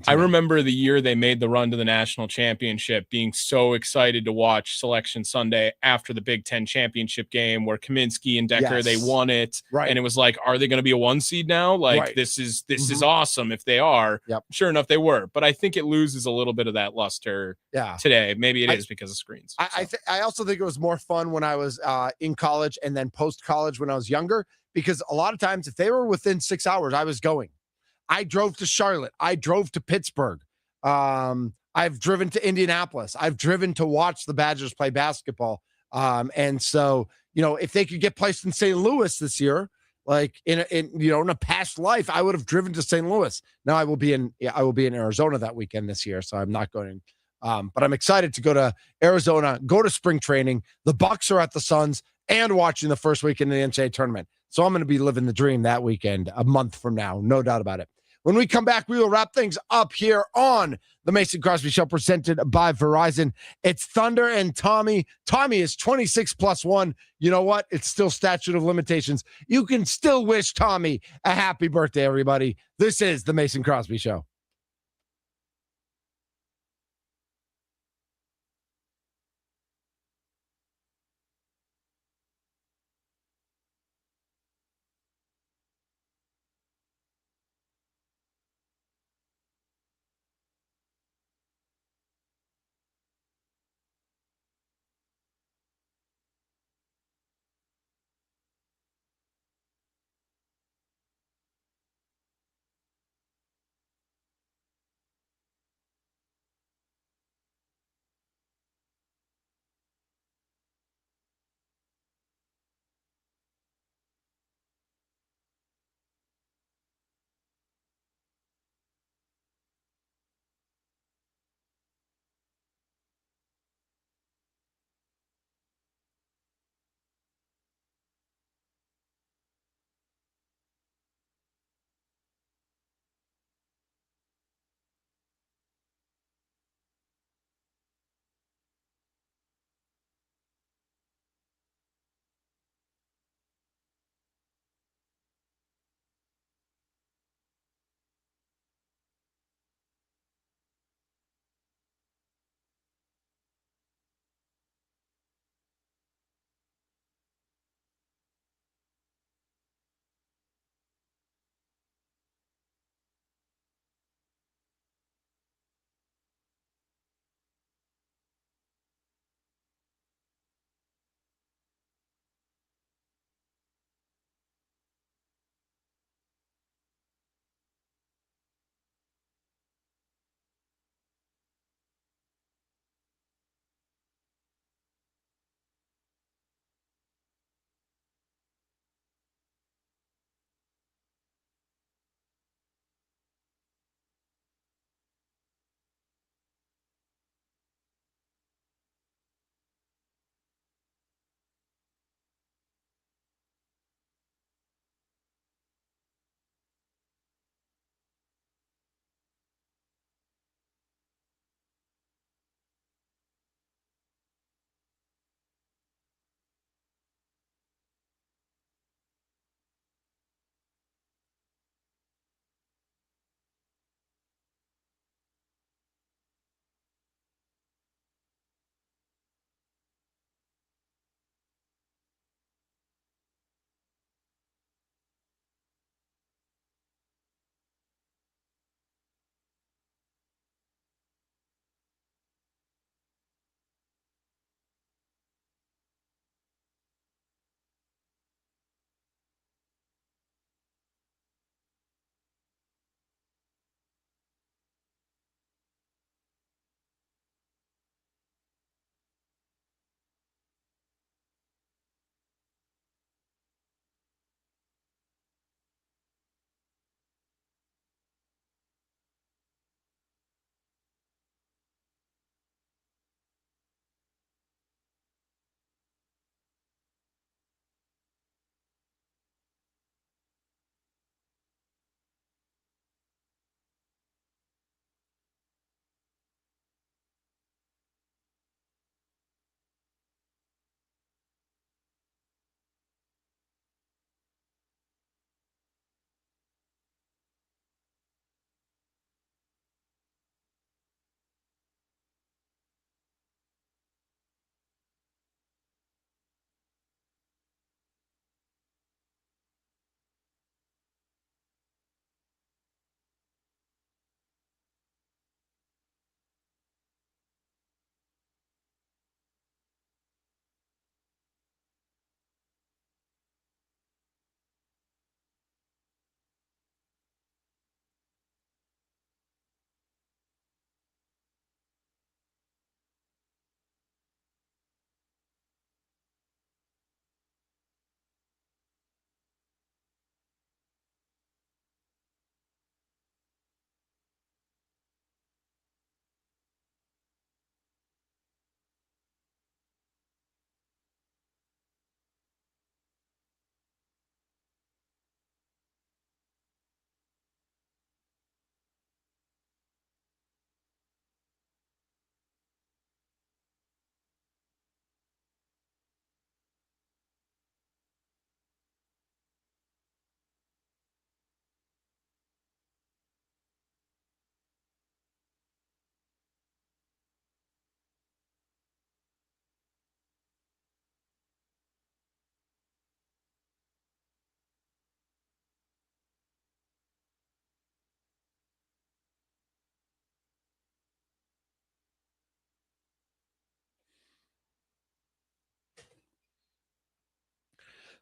I remember the year they made the run to the national championship, being so excited to watch Selection Sunday after the Big Ten championship game where Kaminsky and Decker, they won it. Right. And it was like, are they going to be a 1 seed now? Like, Right. this is awesome if they are. Yep. Sure enough, they were. But I think it loses a little bit of that luster today. Maybe it is because of screens. I also think it was more fun when I was in college and then post-college when I was younger, because a lot of times if they were within 6 hours, I was going. I drove to Charlotte. I drove to Pittsburgh. I've driven to Indianapolis. I've driven to watch the Badgers play basketball. And so, if they could get placed in St. Louis this year, like in a past life, I would have driven to St. Louis. Now I will be in Arizona that weekend this year, so I'm not going. But I'm excited to go to Arizona, go to spring training. The Bucks are at the Suns and watching the first weekend in the NCAA tournament. So I'm going to be living the dream that weekend, a month from now, no doubt about it. When we come back, we will wrap things up here on the Mason Crosby Show, presented by Verizon. It's Thunder and Tommy. Tommy is 26 plus 1. You know what? It's still statute of limitations. You can still wish Tommy a happy birthday, everybody. This is the Mason Crosby Show.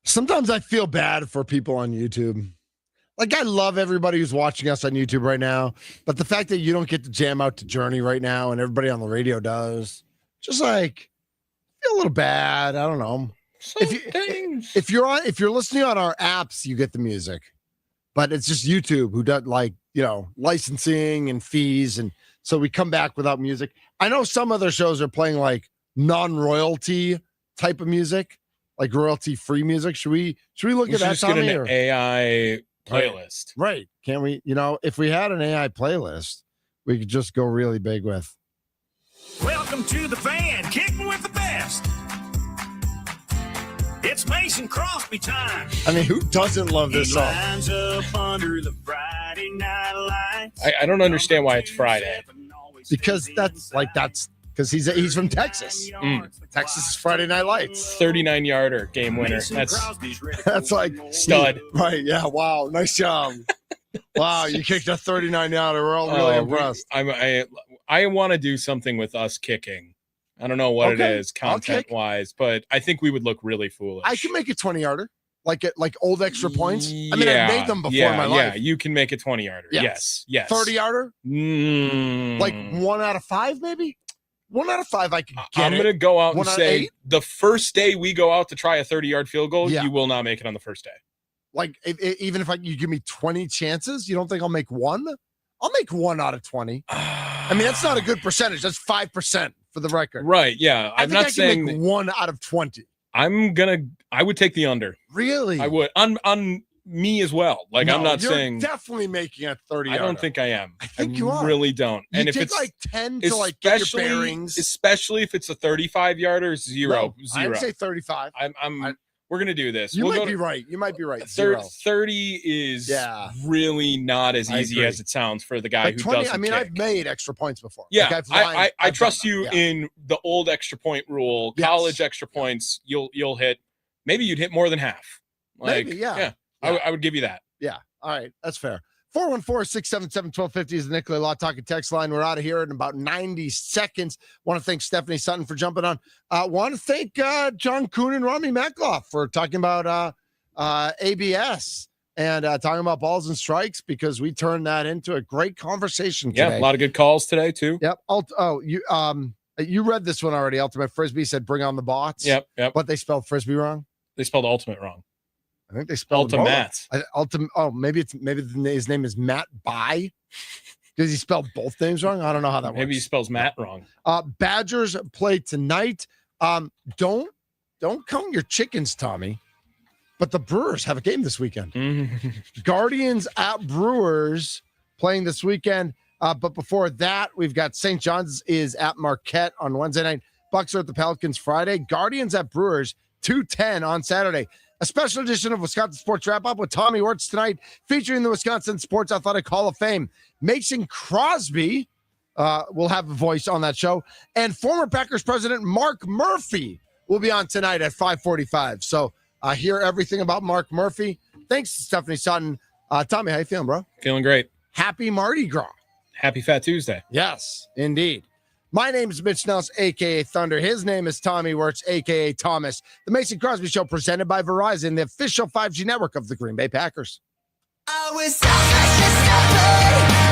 Sometimes I feel bad for people on YouTube. Like, I love everybody who's watching us on YouTube right now, but the fact that you don't get to jam out to Journey right now and everybody on the radio does, just like, feel a little bad. I don't know. If you're listening on our apps, you get the music, but it's just YouTube who does, like, licensing and fees, and so we come back without music. I know some other shows are playing like non-royalty type of music, like royalty-free music. Should we look at that? Just get an AI playlist, right? Can we? If we had an AI playlist, we could just go really big with. Welcome to the Fan, kicking with the best. It's Mason Crosby time. I mean, who doesn't love this song? Lines up under the Friday night lights. I don't understand why it's Friday. Because that's because he's from Texas. Texas is Friday Night Lights. 39-yarder game winner. That's like stud. Right? Yeah. Wow. Nice job. Wow, you kicked a 39-yarder. We're all really impressed. I want to do something with us kicking. I don't know what it is content-wise, but I think we would look really foolish. I can make a 20-yarder, like old extra points. I mean, I've made them before in my life. Yeah, you can make a 20-yarder. Yes. 30-yarder? Like 1 out of 5, maybe? 1 out of 5, I can get. I'm going to go out and say 8? The first day we go out to try a 30-yard field goal, you will not make it on the first day. Like, even if you give me 20 chances, you don't think I'll make one? I'll make 1 out of 20. I mean, that's not a good percentage. That's 5% for the record. Right, yeah. I'm not saying make 1 out of 20. I would take the under. Really? I would. On me as well. Like, I'm not saying. Definitely making a 30. I don't think I am. I think you are. Really don't. And if it's like 10 to like get your bearings. Especially if it's a 35-yarder, zero. I'd say 35. We're going to do this. You might be right. You might be right. 30 is really not as easy as it sounds for the guy who 20, doesn't kick. I've made extra points before. Yeah, like I trust you in the old extra point rule. College extra points, you'll hit. Maybe you'd hit more than half. Like, maybe, yeah. I would give you that. Yeah. All right. That's fair. 414-677-1250 is the Nicolay Law Talk and Text line. We're out of here in about 90 seconds. Want to thank Stephanie Sutton for jumping on. Want to thank John Kuhn and Rami Makloff for talking about ABS and talking about balls and strikes, because we turned that into a great conversation today. Yeah, a lot of good calls today, too. Yep. You read this one already. Ultimate Frisbee said, bring on the bots. Yep. But they spelled Frisbee wrong? They spelled ultimate wrong. I think they spelled Ultimate. Maybe his name is Matt By. Does he spell both names wrong? I don't know how that works. Maybe he spells Matt wrong. Badgers play tonight. Don't count your chickens, Tommy. But the Brewers have a game this weekend. Guardians at Brewers playing this weekend. But before that, we've got St. John's is at Marquette on Wednesday night. Bucks are at the Pelicans Friday. Guardians at Brewers 2:10 on Saturday. A special edition of Wisconsin Sports Wrap-Up with Tommy Wirtz tonight, featuring the Wisconsin Sports Athletic Hall of Fame. Mason Crosby will have a voice on that show. And former Packers president Mark Murphy will be on tonight at 5:45. So hear everything about Mark Murphy. Thanks to Stephanie Sutton. Tommy, how you feeling, bro? Feeling great. Happy Mardi Gras. Happy Fat Tuesday. Yes, indeed. My name is Mitch Nelson, a.k.a. Thunder. His name is Tommy Wirtz, a.k.a. Thomas. The Mason Crosby Show presented by Verizon, the official 5G network of the Green Bay Packers. I was so much